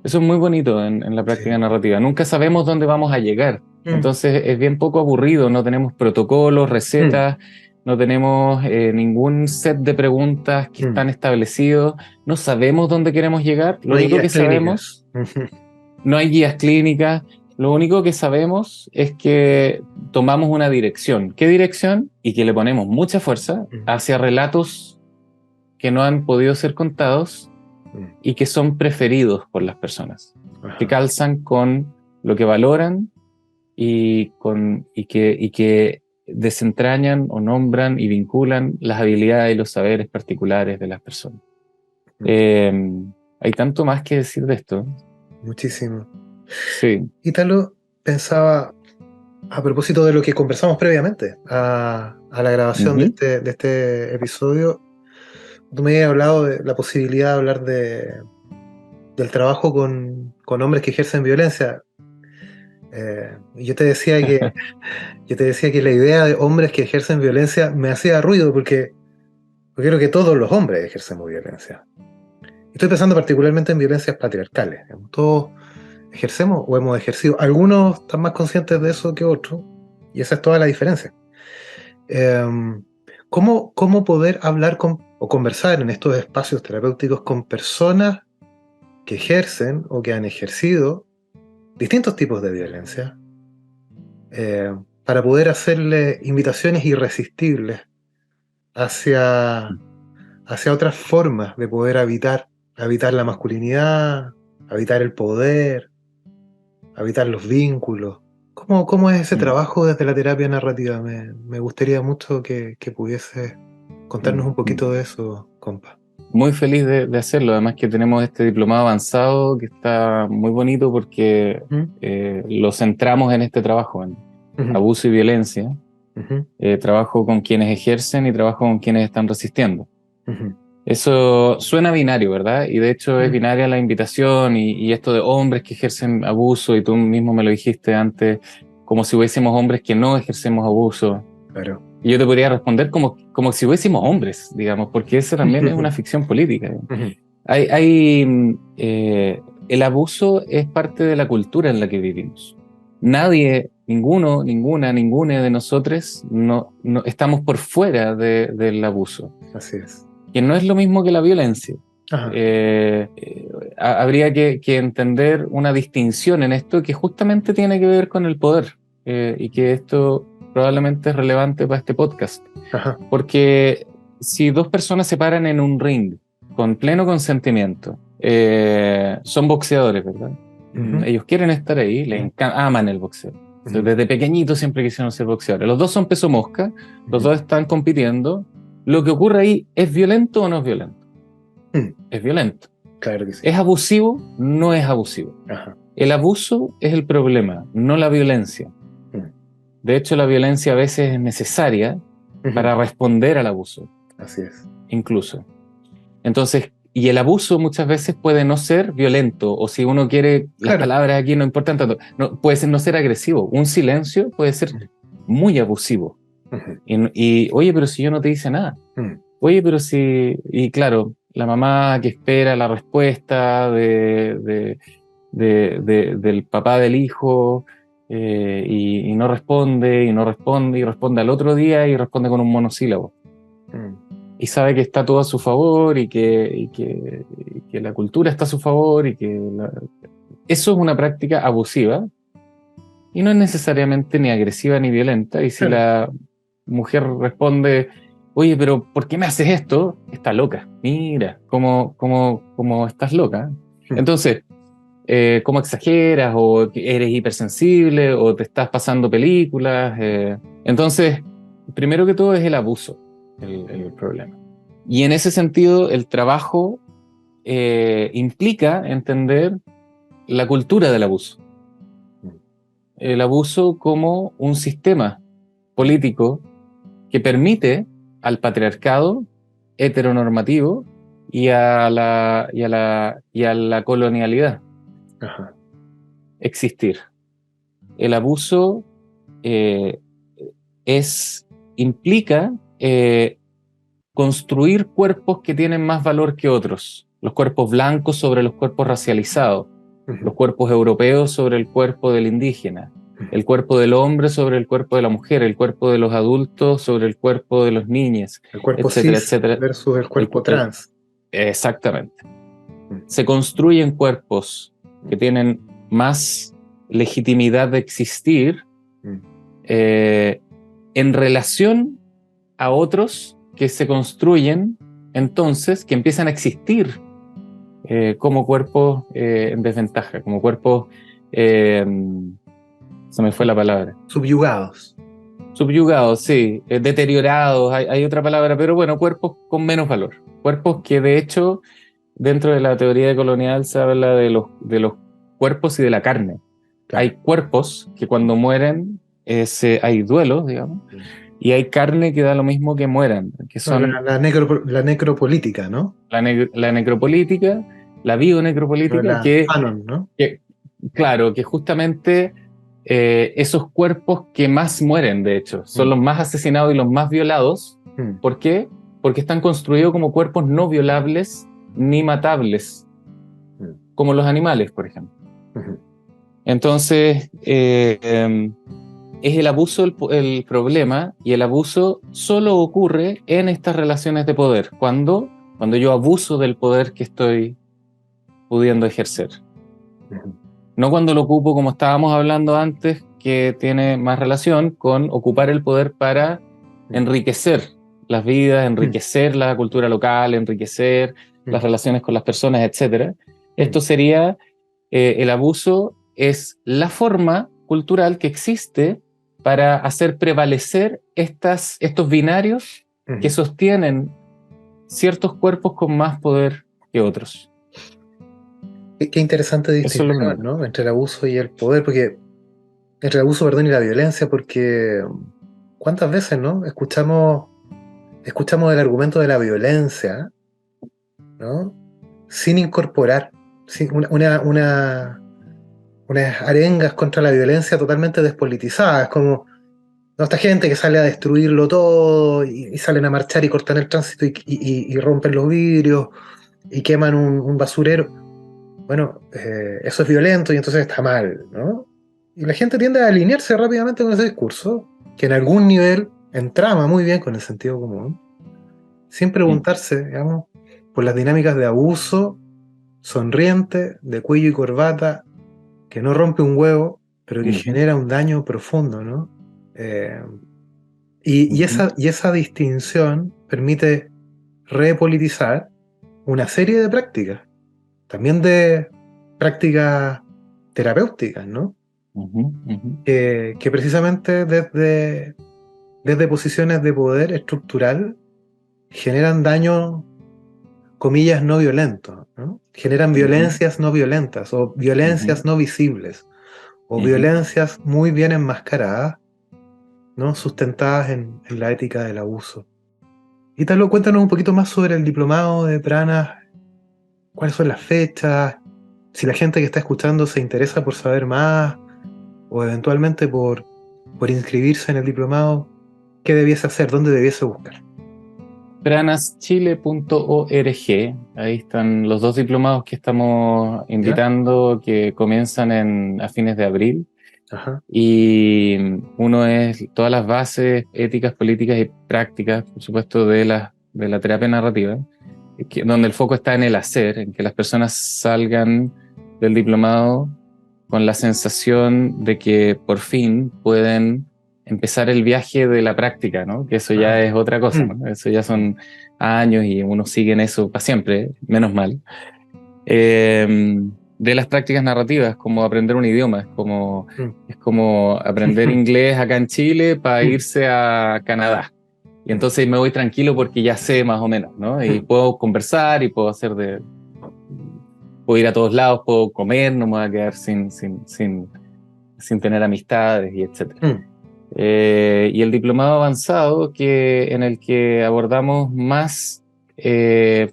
Eso es muy bonito en la práctica Sí. narrativa. Nunca sabemos dónde vamos a llegar. Entonces es bien poco aburrido, no tenemos protocolos, recetas, no tenemos ningún set de preguntas que están establecidos, no sabemos dónde queremos llegar. Lo No hay único guías que sabemos, clínicas. no hay guías clínicas, lo único que sabemos es que tomamos una dirección. ¿Qué dirección? Y que le ponemos mucha fuerza hacia relatos que no han podido ser contados y que son preferidos por las personas, que calzan con lo que valoran y que desentrañan o nombran y vinculan las habilidades y los saberes particulares de las personas. Hay tanto más que decir de esto. Muchísimo. Sí. Ítalo, pensaba, a propósito de lo que conversamos previamente a la grabación de este episodio, tú me habías hablado de la posibilidad de hablar del trabajo con hombres que ejercen violencia. Y yo te decía que la idea de hombres que ejercen violencia me hacía ruido porque creo que todos los hombres ejercemos violencia. Estoy pensando particularmente en violencias patriarcales. Todos ejercemos o hemos ejercido. Algunos están más conscientes de eso que otros, y esa es toda la diferencia. ¿Cómo poder hablar o conversar en estos espacios terapéuticos con personas que ejercen o que han ejercido distintos tipos de violencia, para poder hacerle invitaciones irresistibles hacia otras formas de poder habitar la masculinidad, habitar el poder, habitar los vínculos? ¿Cómo es ese trabajo desde la terapia narrativa? Me gustaría mucho que pudiese contarnos un poquito de eso, compa. Muy feliz de hacerlo, además que tenemos este diplomado avanzado que está muy bonito porque lo centramos en este trabajo, en abuso y violencia. Trabajo con quienes ejercen y trabajo con quienes están resistiendo. Eso suena binario, ¿verdad? Y de hecho es binaria la invitación y esto de hombres que ejercen abuso, y tú mismo me lo dijiste antes, como si hubiésemos hombres que no ejercemos abuso. Claro. Y yo te podría responder como si hubiésemos hombres, digamos, porque eso también es una ficción política. El abuso es parte de la cultura en la que vivimos. Nadie, ninguna de nosotros no estamos por fuera del abuso. Así es. Que no es lo mismo que la violencia. Habría que entender una distinción en esto que justamente tiene que ver con el poder, y que esto probablemente es relevante para este podcast. Porque si dos personas se paran en un ring con pleno consentimiento, son boxeadores, ¿verdad? Ellos quieren estar ahí, aman el boxeo. Desde pequeñitos siempre quisieron ser boxeadores. Los dos son peso mosca, los dos están compitiendo. Lo que ocurre ahí, ¿es violento o no es violento? Es violento. Claro que sí. ¿Es abusivo? No es abusivo. El abuso es el problema, no la violencia. De hecho, la violencia a veces es necesaria para responder al abuso. Así es. Incluso. Entonces, y el abuso muchas veces puede no ser violento, o si uno quiere, las palabras aquí no importan tanto, puede no ser agresivo. Un silencio puede ser muy abusivo. Y oye, pero si yo no te hice nada. Oye, pero si... Y claro, la mamá que espera la respuesta del papá del hijo, y no responde, y responde al otro día y responde con un monosílabo. Y sabe que está todo a su favor y que la cultura está a su favor y que eso es una práctica abusiva y no es necesariamente ni agresiva ni violenta. Y si la mujer responde, oye, pero ¿por qué me haces esto? Está loca. Mira, cómo estás loca. Entonces, ¿cómo exageras? ¿O eres hipersensible? ¿O te estás pasando películas? Entonces, primero que todo es el abuso el problema. Y en ese sentido, el trabajo implica entender la cultura del abuso. el abuso como un sistema político que permite al patriarcado heteronormativo y a la colonialidad Ajá. existir. El abuso eh, implica construir cuerpos que tienen más valor que otros. Los cuerpos blancos sobre los cuerpos racializados, los cuerpos europeos sobre el cuerpo del indígena, el cuerpo del hombre sobre el cuerpo de la mujer, el cuerpo de los adultos sobre el cuerpo de los niños, El cuerpo etcétera, cis etcétera. versus el cuerpo trans. Exactamente. Se construyen cuerpos que tienen más legitimidad de existir en relación a otros que se construyen entonces, que empiezan a existir como cuerpos en desventaja, como cuerpos, se me fue la palabra. Subyugados. Subyugados, sí, deteriorados, hay otra palabra, pero bueno, cuerpos con menos valor. Cuerpos que de hecho, dentro de la teoría colonial se habla de los cuerpos y de la carne. Claro. Hay cuerpos que cuando mueren hay duelos, digamos, y hay carne que da lo mismo que mueran, que son la necropolítica, ¿no? La necropolítica, la bionecropolítica, Fanon, ¿no? Claro, que justamente esos cuerpos que más mueren, de hecho, son los más asesinados y los más violados. ¿Por qué? Porque están construidos como cuerpos no violables ni matables, como los animales, por ejemplo. Entonces, es el abuso el problema, y el abuso solo ocurre en estas relaciones de poder, cuando yo abuso del poder que estoy pudiendo ejercer. No cuando lo ocupo, como estábamos hablando antes, que tiene más relación con ocupar el poder para enriquecer las vidas, enriquecer la cultura local, enriquecer las relaciones con las personas, etc. Esto sería, el abuso es la forma cultural que existe para hacer prevalecer estos binarios que sostienen ciertos cuerpos con más poder que otros. Qué interesante distinción, ¿no? Entre el abuso y el poder, entre el abuso, perdón, y la violencia, porque ¿cuántas veces, no? Escuchamos el argumento de la violencia, ¿no? Sin incorporar unas arengas contra la violencia totalmente despolitizadas, como ¿no? Esta gente que sale a destruirlo todo y salen a marchar y cortan el tránsito y rompen los vidrios y queman un basurero. Bueno, eso es violento y entonces está mal, ¿no? Y la gente tiende a alinearse rápidamente con ese discurso, que en algún nivel entrama muy bien con el sentido común, sin preguntarse, digamos, por las dinámicas de abuso sonriente, de cuello y corbata, que no rompe un huevo, pero que genera un daño profundo, ¿no? Y esa distinción permite repolitizar una serie de prácticas, también de prácticas terapéuticas, ¿no? Que precisamente desde posiciones de poder estructural generan daño, comillas, no violentos, ¿no? Generan violencias no violentas, o violencias no visibles, o violencias muy bien enmascaradas, ¿no? Sustentadas en la ética del abuso. Y Italo, cuéntanos un poquito más sobre el diplomado de Pranas, cuáles son las fechas, si la gente que está escuchando se interesa por saber más, o eventualmente por inscribirse en el diplomado, ¿qué debiese hacer? ¿Dónde debiese buscar? Pranaschile.org, ahí están los 2 diplomados que estamos invitando, que comienzan a fines de abril. Ajá. Y uno es todas las bases éticas, políticas y prácticas, por supuesto, de la terapia narrativa, donde el foco está en el hacer, en que las personas salgan del diplomado con la sensación de que por fin pueden empezar el viaje de la práctica, ¿no? Que eso ya es otra cosa, ¿no? Eso ya son años y uno sigue en eso para siempre, menos mal. De las prácticas narrativas, como aprender un idioma, es como aprender inglés acá en Chile para irse a Canadá. Y entonces me voy tranquilo porque ya sé más o menos, ¿no? Y puedo conversar y puedo puedo ir a todos lados, puedo comer, no me voy a quedar sin sin tener amistades y etcétera. Mm. Y el diplomado avanzado, en el que abordamos más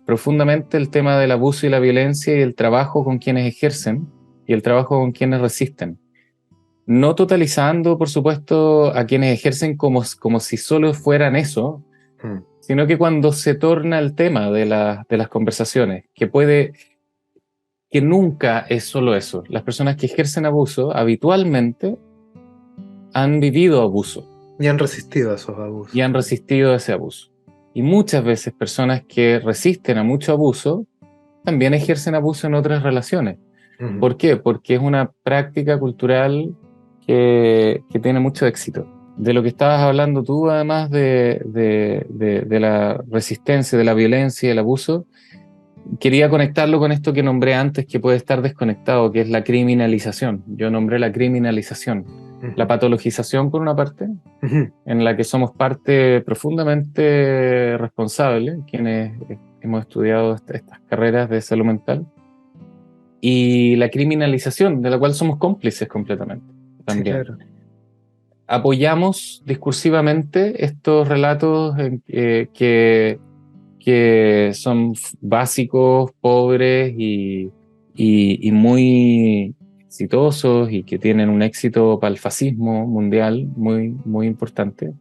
profundamente el tema del abuso y la violencia y el trabajo con quienes ejercen y el trabajo con quienes resisten. No totalizando, por supuesto, a quienes ejercen como si solo fueran eso, sino que cuando se torna el tema de las conversaciones, que nunca es solo eso. Las personas que ejercen abuso habitualmente han vivido abuso. Y han resistido a esos abusos. Y han resistido a ese abuso. Y muchas veces personas que resisten a mucho abuso también ejercen abuso en otras relaciones. ¿Por qué? Porque es una práctica cultural que tiene mucho éxito. De lo que estabas hablando tú, además de la resistencia, de la violencia y el abuso, quería conectarlo con esto que nombré antes, que puede estar desconectado, que es la criminalización. Yo nombré la criminalización. La patologización, por una parte, en la que somos parte profundamente responsable, quienes hemos estudiado estas carreras de salud mental, y la criminalización, de la cual somos cómplices completamente también. Sí, claro. Apoyamos discursivamente estos relatos que son básicos, pobres y muy exitosos y que tienen un éxito para el fascismo mundial muy, muy importante,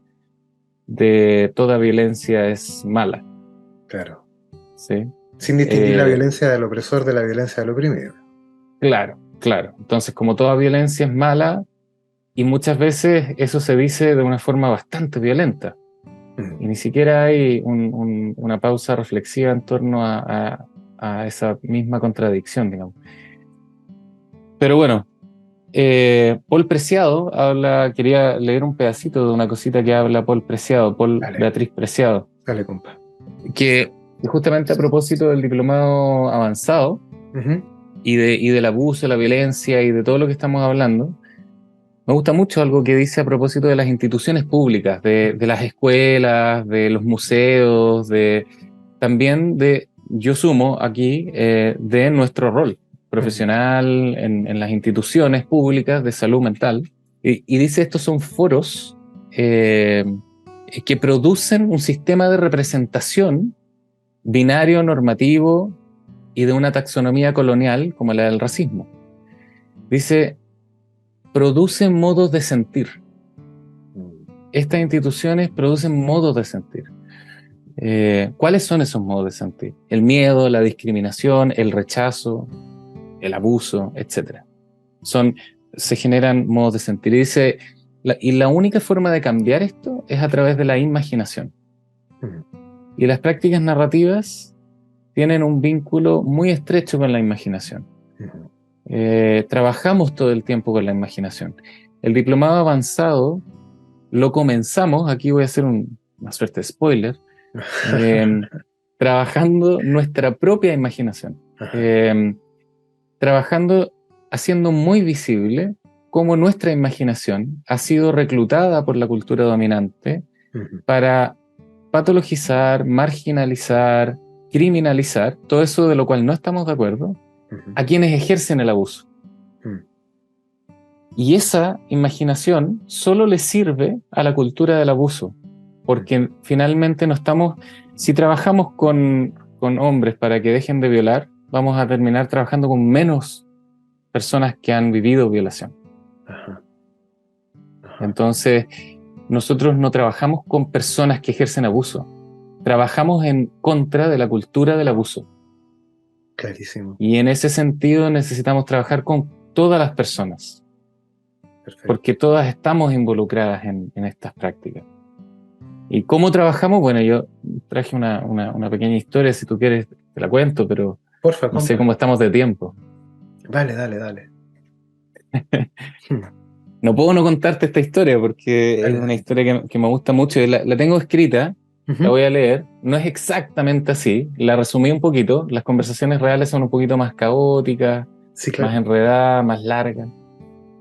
de toda violencia es mala. Claro. ¿Sí? Sin distinguir la violencia del opresor de la violencia del oprimido. Claro, claro. Entonces, como toda violencia es mala, y muchas veces eso se dice de una forma bastante violenta. Y ni siquiera hay una pausa reflexiva en torno a esa misma contradicción, digamos. Pero bueno, Paul Preciado quería leer un pedacito de una cosita que habla Paul Preciado, Dale. Beatriz Preciado. Dale, compa. Que justamente a propósito del diplomado avanzado y del abuso, la violencia y de todo lo que estamos hablando, me gusta mucho algo que dice a propósito de las instituciones públicas, de las escuelas, de los museos, también yo sumo aquí, de nuestro rol profesional en las instituciones públicas de salud mental. Y dice, estos son foros que producen un sistema de representación binario, normativo y de una taxonomía colonial como la del racismo. Dice, producen modos de sentir. Estas instituciones producen modos de sentir. ¿Cuáles son esos modos de sentir? El miedo, la discriminación, el rechazo, el abuso, etc. Se generan modos de sentir. Y dice, la única forma de cambiar esto es a través de la imaginación. Y las prácticas narrativas tienen un vínculo muy estrecho con la imaginación. Trabajamos todo el tiempo con la imaginación. El diplomado avanzado lo comenzamos, aquí voy a hacer una suerte de spoiler, trabajando nuestra propia imaginación, haciendo muy visible cómo nuestra imaginación ha sido reclutada por la cultura dominante para patologizar, marginalizar, criminalizar, todo eso de lo cual no estamos de acuerdo, a quienes ejercen el abuso. Y esa imaginación solo le sirve a la cultura del abuso, porque finalmente si trabajamos con hombres para que dejen de violar, vamos a terminar trabajando con menos personas que han vivido violación. Entonces, nosotros no trabajamos con personas que ejercen abuso, trabajamos en contra de la cultura del abuso. Clarísimo. Y en ese sentido necesitamos trabajar con todas las personas. Perfecto. Porque todas estamos involucradas en estas prácticas. ¿Y cómo trabajamos? Bueno, yo traje una pequeña historia, si tú quieres te la cuento, pero porfa, no sé cómo estamos de tiempo. Dale. No puedo no contarte esta historia porque es una historia que me gusta mucho. La tengo escrita, la voy a leer. No es exactamente así, la resumí un poquito. Las conversaciones reales son un poquito más caóticas, sí, claro, más enredadas, más largas.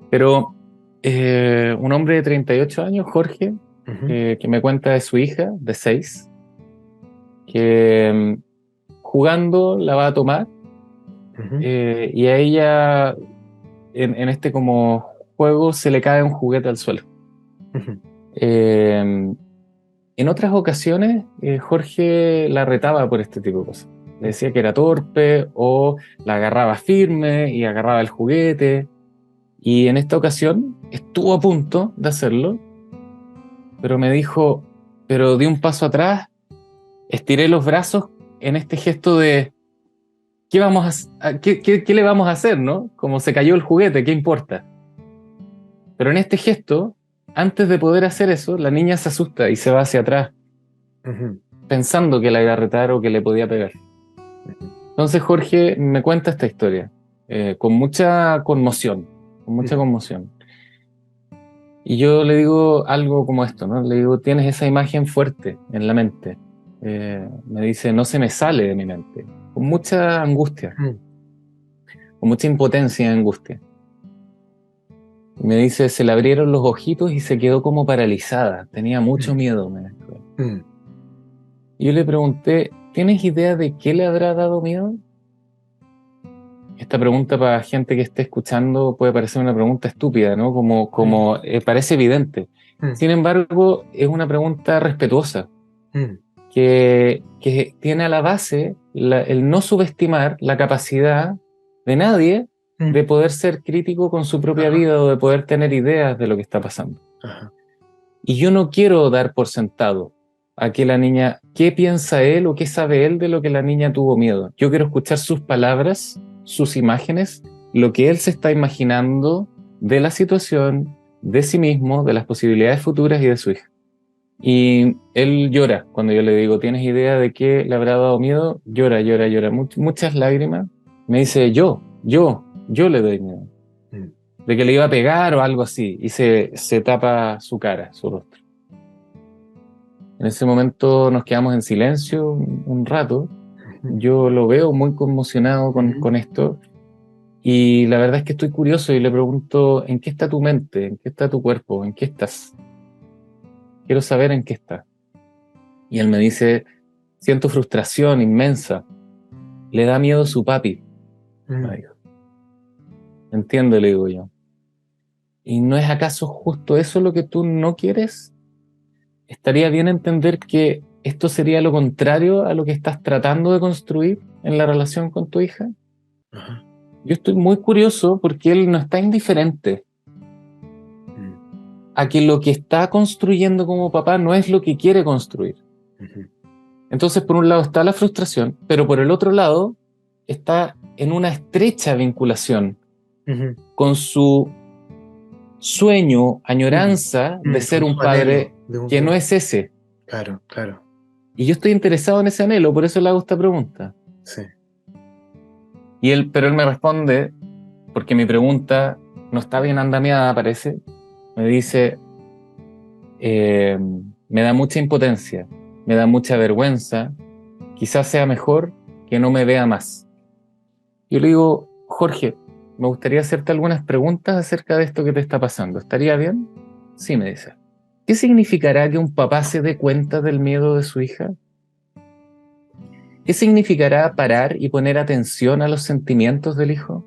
Pero un hombre de 38 años, Jorge, que me cuenta de su hija, de 6, que jugando la va a tomar y a ella, en este como juego se le cae un juguete al suelo. Ujú. En otras ocasiones, Jorge la retaba por este tipo de cosas. Le decía que era torpe o la agarraba firme y agarraba el juguete. Y en esta ocasión estuvo a punto de hacerlo, pero me dijo, pero di un paso atrás, estiré los brazos en este gesto de ¿qué le vamos a hacer, no? Como se cayó el juguete, ¿qué importa? Pero en este gesto, antes de poder hacer eso, la niña se asusta y se va hacia atrás, Ujú. pensando que la iba a retar o que le podía pegar. Entonces Jorge me cuenta esta historia, con mucha conmoción, con mucha conmoción. Y yo le digo algo como esto, ¿no? Le digo, tienes esa imagen fuerte en la mente. Me dice, no se me sale de mi mente, con mucha angustia, Ujú. con mucha impotencia y angustia. Y me dice, se le abrieron los ojitos y se quedó como paralizada, tenía mucho miedo, me dijo. Ujú. Y yo le pregunté, ¿tienes idea de qué le habrá dado miedo? Esta pregunta para gente que esté escuchando puede parecer una pregunta estúpida, ¿no? Como parece evidente. Ujú. Sin embargo, es una pregunta respetuosa, Ujú. que tiene a la base el no subestimar la capacidad de nadie Ujú. de poder ser crítico con su propia Ajá. vida o de poder tener ideas de lo que está pasando. Ajá. Y yo no quiero dar por sentado a que la niña, qué piensa él o qué sabe él de lo que la niña tuvo miedo. Yo quiero escuchar sus palabras, sus imágenes, lo que él se está imaginando de la situación, de sí mismo, de las posibilidades futuras y de su hija. Y él llora cuando yo le digo, ¿tienes idea de qué le habrá dado miedo? Llora, llora, llora, muchas lágrimas. Me dice, yo le doy miedo. Ujú. De que le iba a pegar o algo así. Y se tapa su cara, su rostro. En ese momento nos quedamos en silencio un rato. Ujú. Yo lo veo muy conmocionado Ujú. con esto. Y la verdad es que estoy curioso y le pregunto, ¿en qué está tu mente? ¿En qué está tu cuerpo? ¿En qué estás? Quiero saber en qué está. Y él me dice, siento frustración inmensa. Le da miedo su papi, me Ujú. dijo. Entiendo, le digo yo. ¿Y no es acaso justo eso lo que tú no quieres? ¿Estaría bien entender que esto sería lo contrario a lo que estás tratando de construir en la relación con tu hija? Ajá. Yo estoy muy curioso porque él no está indiferente Ujú. a que lo que está construyendo como papá no es lo que quiere construir. Ujú. Entonces, por un lado está la frustración, pero por el otro lado está en una estrecha vinculación Ujú. con su sueño, Ujú. añoranza de ser Con un su anhelo padre que no es ese. Claro, claro. Y yo estoy interesado en ese anhelo, por eso le hago esta pregunta. Sí. Pero él me responde, porque mi pregunta no está bien andamiada, parece, me dice, me da mucha impotencia, me da mucha vergüenza, quizás sea mejor que no me vea más. Yo le digo, Jorge, me gustaría hacerte algunas preguntas acerca de esto que te está pasando. ¿Estaría bien? Sí, me dice. ¿Qué significará que un papá se dé cuenta del miedo de su hija? ¿Qué significará parar y poner atención a los sentimientos del hijo?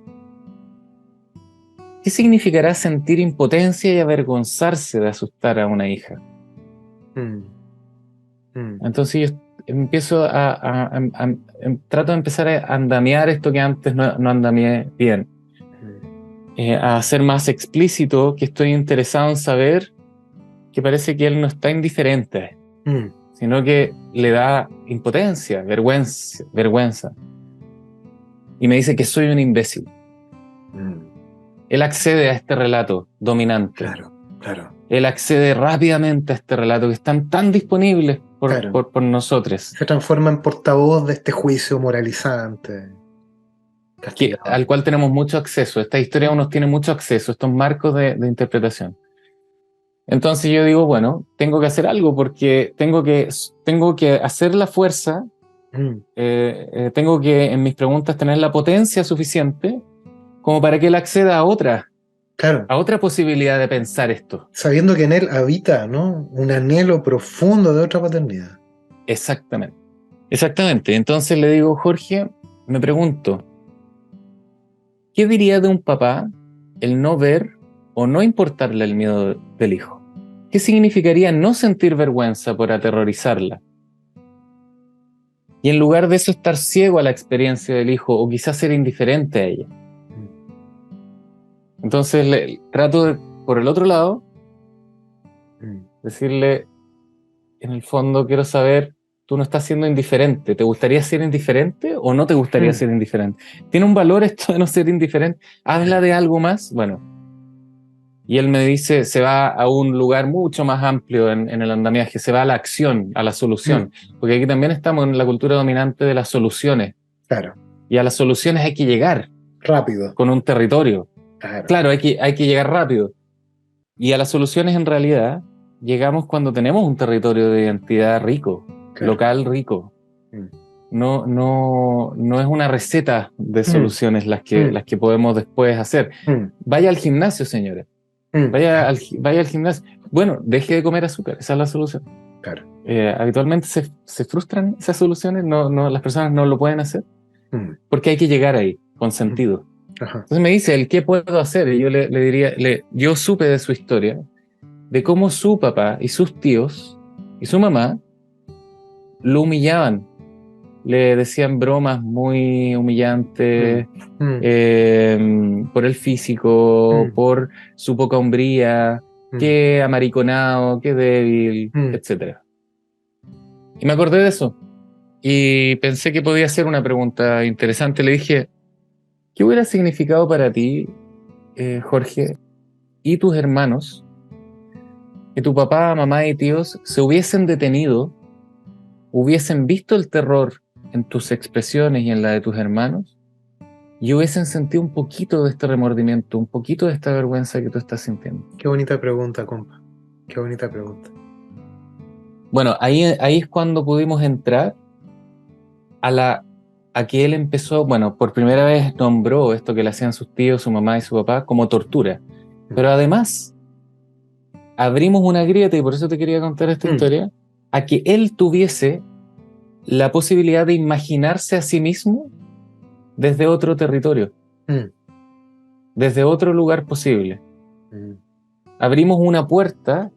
¿Qué significará sentir impotencia y avergonzarse de asustar a una hija? Mm. Mm. Entonces yo empiezo trato de empezar a andamiar esto que antes no andamié bien, a ser más explícito que estoy interesado en saber que parece que él no está indiferente, Mm. sino que le da impotencia, vergüenza. Y me dice que soy un imbécil. Mm. Él accede a este relato dominante. Claro, claro, Él accede rápidamente a este relato que están tan disponibles claro. por nosotros, Se transforma en portavoz de este juicio moralizante, al castigador. cual tenemos mucho acceso. Esta historia Mm. uno tiene mucho acceso, estos marcos de interpretación. Entonces yo digo, bueno, tengo que hacer algo porque tengo que hacer la fuerza, Mm. tengo que en mis preguntas tener la potencia suficiente como para que él acceda Claro, a otra posibilidad de pensar esto. sabiendo que en él habita, ¿no? Un anhelo profundo de otra paternidad. Exactamente. Exactamente. Entonces le digo, Jorge, me pregunto, ¿qué diría de un papá el no ver o no importarle el miedo del hijo? ¿Qué significaría no sentir vergüenza por aterrorizarla? Y en lugar de eso estar ciego a la experiencia del hijo o quizás ser indiferente a ella. Entonces trato de, por el otro lado, decirle, en el fondo quiero saber, tú no estás siendo indiferente, ¿te gustaría ser indiferente o no te gustaría ser indiferente? ¿Tiene un valor esto de no ser indiferente? ¿Habla de algo más? Bueno, y él me dice, se va a un lugar mucho más amplio en el andamiaje, se va a la acción, a la solución, porque aquí también estamos en la cultura dominante de las soluciones. Claro. Y a las soluciones hay que llegar Rápido. con un territorio. Claro, hay que llegar rápido. Y a las soluciones en realidad llegamos cuando tenemos un territorio de identidad rico, local rico. No es una receta de soluciones las que podemos después hacer. Vaya al gimnasio, señores. Vaya al gimnasio. Bueno, deje de comer azúcar, esa es la solución. Claro. Habitualmente se frustran esas soluciones, las personas no lo pueden hacer, porque hay que llegar ahí, con sentido. Entonces me dice, ¿el qué puedo hacer? Y yo le diría, yo supe de su historia, de cómo su papá y sus tíos y su mamá lo humillaban. Le decían bromas muy humillantes por el físico, por su poca hombría, qué amariconado, qué débil, etc. Y me acordé de eso. Y pensé que podía ser una pregunta interesante. Le dije, ¿qué hubiera significado para ti, Jorge, y tus hermanos, que tu papá, mamá y tíos se hubiesen detenido, hubiesen visto el terror en tus expresiones y en la de tus hermanos, y hubiesen sentido un poquito de este remordimiento, un poquito de esta vergüenza que tú estás sintiendo? Qué bonita pregunta, compa. Qué bonita pregunta. Bueno, ahí es cuando pudimos entrar a que él empezó, bueno, por primera vez nombró esto que le hacían sus tíos, su mamá y su papá como tortura. Pero además, abrimos una grieta, y por eso te quería contar esta historia, a que él tuviese la posibilidad de imaginarse a sí mismo desde otro territorio, desde otro lugar posible. Abrimos una puerta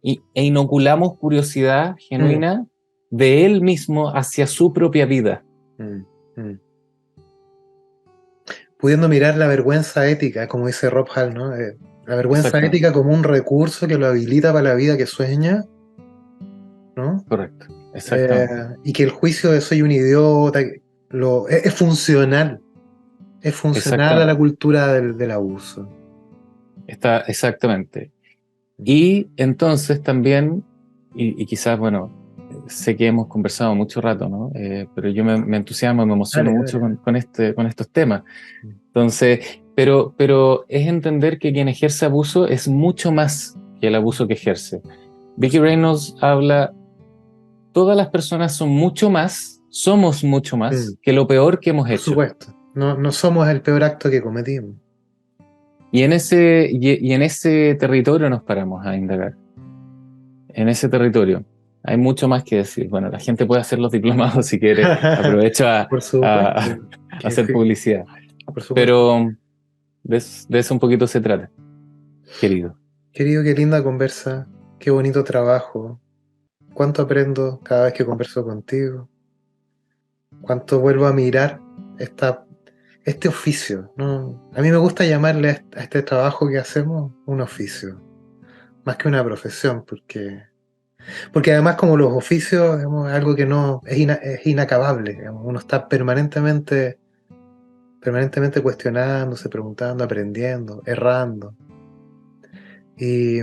e inoculamos curiosidad genuina de él mismo hacia su propia vida. Pudiendo mirar la vergüenza ética, como dice Rob Hall, ¿no? La vergüenza ética como un recurso que lo habilita para la vida que sueña, ¿no? Correcto, exactamente. Y que el juicio de soy un idiota es funcional. Es funcional a la cultura del abuso. Exactamente. Y entonces también, y quizás, bueno, sé que hemos conversado mucho rato, ¿no? Pero yo me entusiasmo, me emociono mucho con estos temas. Entonces, pero es entender que quien ejerce abuso es mucho más que el abuso que ejerce. Vicki Reynolds habla, todas las personas son mucho más, somos mucho más que lo peor que hemos hecho. Por supuesto, no somos el peor acto que cometimos. Y en ese territorio nos paramos a indagar. En ese territorio hay mucho más que decir. Bueno, la gente puede hacer los diplomados si quiere. Aprovecho a hacer publicidad. Pero de eso un poquito se trata, querido. Querido, qué linda conversa. Qué bonito trabajo. Cuánto aprendo cada vez que converso contigo. Cuánto vuelvo a mirar este oficio, ¿no? A mí me gusta llamarle a este trabajo que hacemos un oficio, más que una profesión, porque además como los oficios es algo que no es inacabable, digamos. Uno está permanentemente cuestionándose, preguntando, aprendiendo, errando. Y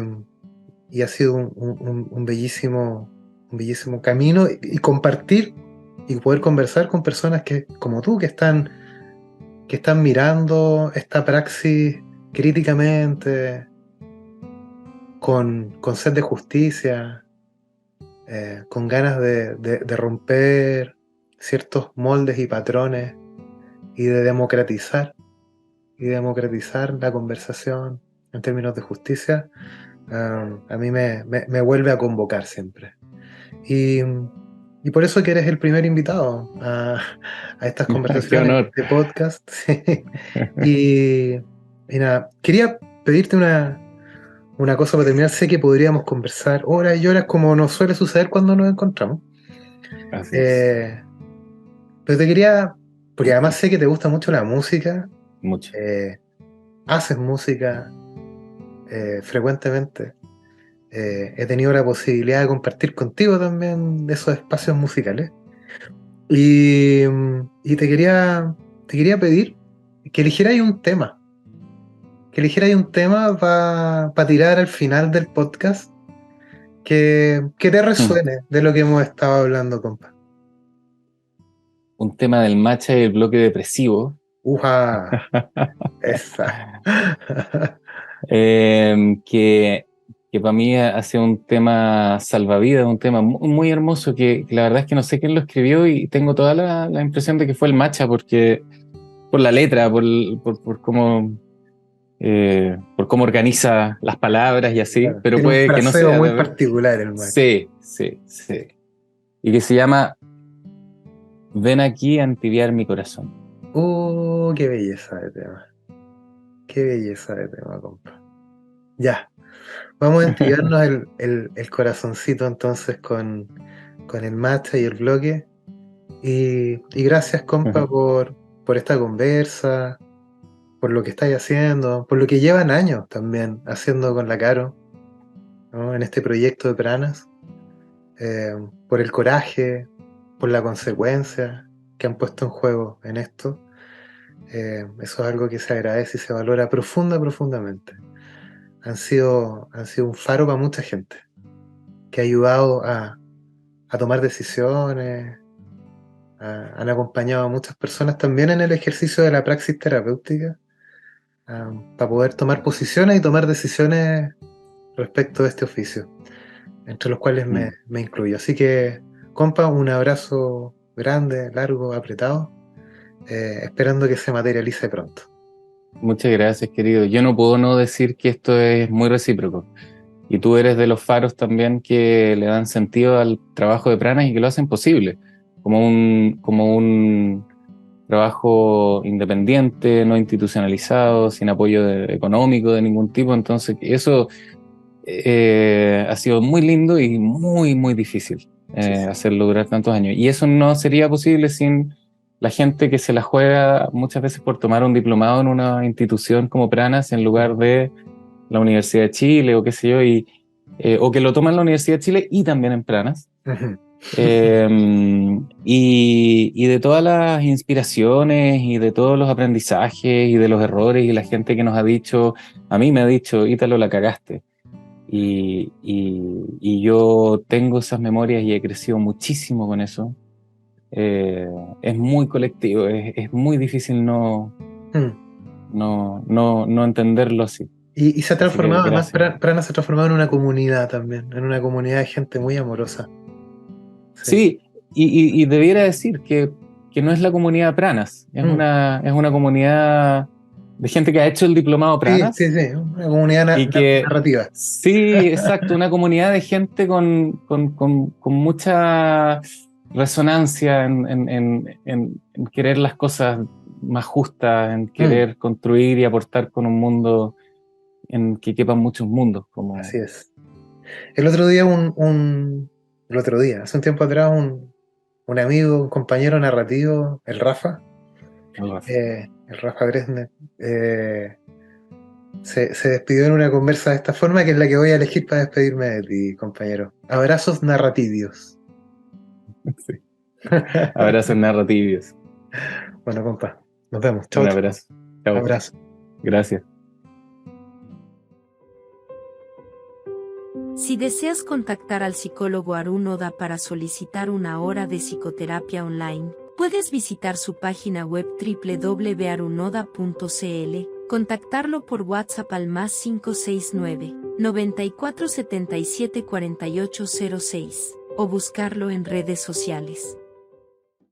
ha sido un bellísimo camino, y compartir y poder conversar con personas como tú, que están mirando esta praxis críticamente, con sed de justicia, con ganas de romper ciertos moldes y patrones, y de democratizar la conversación en términos de justicia. A mí me vuelve a convocar siempre. Y por eso que eres el primer invitado a estas conversaciones de podcast. y Y nada, quería pedirte una cosa para terminar. Sé que podríamos conversar horas y horas como nos suele suceder cuando nos encontramos. Así es. Eh, pero te quería, porque además sé que te gusta mucho la música, Mucho. haces música frecuentemente. He tenido la posibilidad de compartir contigo también de esos espacios musicales. Y te quería pedir que eligierais un tema. Que eligierais un tema para tirar al final del podcast que te Mm. resuene de lo que hemos estado hablando, compa. Un tema del matcha y el bloque depresivo. Uja, esa. Que, que para mí ha sido un tema salvavidas, un tema muy hermoso que la verdad es que no sé quién lo escribió y tengo toda la impresión de que fue el matcha porque por la letra, por cómo organiza las palabras y así, Claro, pero tiene un puede que no fraseo sea muy de ver. particular el match. Sí, sí, sí. Y que se llama Ven aquí a entibiar mi corazón. Qué belleza de tema. Qué belleza de tema, compa. Ya, vamos a entibiarnos el corazoncito entonces con el matcha y el bloque. Y gracias, compa, por esta conversa, por lo que estáis haciendo, por lo que llevan años también haciendo con la Caro, ¿no? En este proyecto de Pranas, eh, por el coraje, por la consecuencia que han puesto en juego en esto. Eso es algo que se agradece y se valora profundamente. Han sido un faro para mucha gente, que ha ayudado a tomar decisiones, han acompañado a muchas personas también en el ejercicio de la praxis terapéutica, para poder tomar posiciones y tomar decisiones respecto de este oficio, entre los cuales me incluyo. Así que, compa, un abrazo grande, largo, apretado, esperando que se materialice pronto. Muchas gracias, querido. Yo no puedo no decir que esto es muy recíproco. Y tú eres de los faros también que le dan sentido al trabajo de Pranas y que lo hacen posible, como un trabajo independiente, no institucionalizado, sin apoyo económico de ningún tipo. Entonces, eso ha sido muy lindo y muy difícil Sí, sí. hacerlo durar tantos años. Y eso no sería posible sin la gente que se la juega muchas veces por tomar un diplomado en una institución como Pranas en lugar de la Universidad de Chile o qué sé yo, o que lo toma en la Universidad de Chile y también en Pranas. Ujú. Y de todas las inspiraciones y de todos los aprendizajes y de los errores y la gente que nos ha dicho, a mí me ha dicho, Ítalo, la cagaste. Y yo tengo esas memorias y he crecido muchísimo con eso. Es muy colectivo, es muy difícil Mm. no entenderlo así. Y se ha Así que transformado, además, gracias. Prana se ha transformado en una comunidad también, en una comunidad de gente muy amorosa. Sí. Sí, y debiera decir que no es la comunidad Pranas, Mm. es una comunidad de gente que ha hecho el diplomado Sí, sí, Pranas sí, una comunidad y que, narrativa. sí, exacto, una comunidad de gente con mucha resonancia en querer las cosas más justas, en Mm. querer construir y aportar con un mundo en que quepan muchos mundos, como Así es. El otro día, el otro día, hace un tiempo atrás, un amigo, un compañero narrativo, el Rafa. el Rafa Gresner, se despidió en una conversa de esta forma, que es la que voy a elegir para despedirme de ti, compañero. Abrazos narrativios. Sí. Abrazos narrativos. Bueno, compa, nos vemos. Chao, Un chao. abrazo. Chao. Abrazo. Gracias. Si deseas contactar al psicólogo Arun Oda para solicitar una hora de psicoterapia online, puedes visitar su página web www.arunoda.cl, contactarlo por WhatsApp al +569 94 77 48 06 o buscarlo en redes sociales.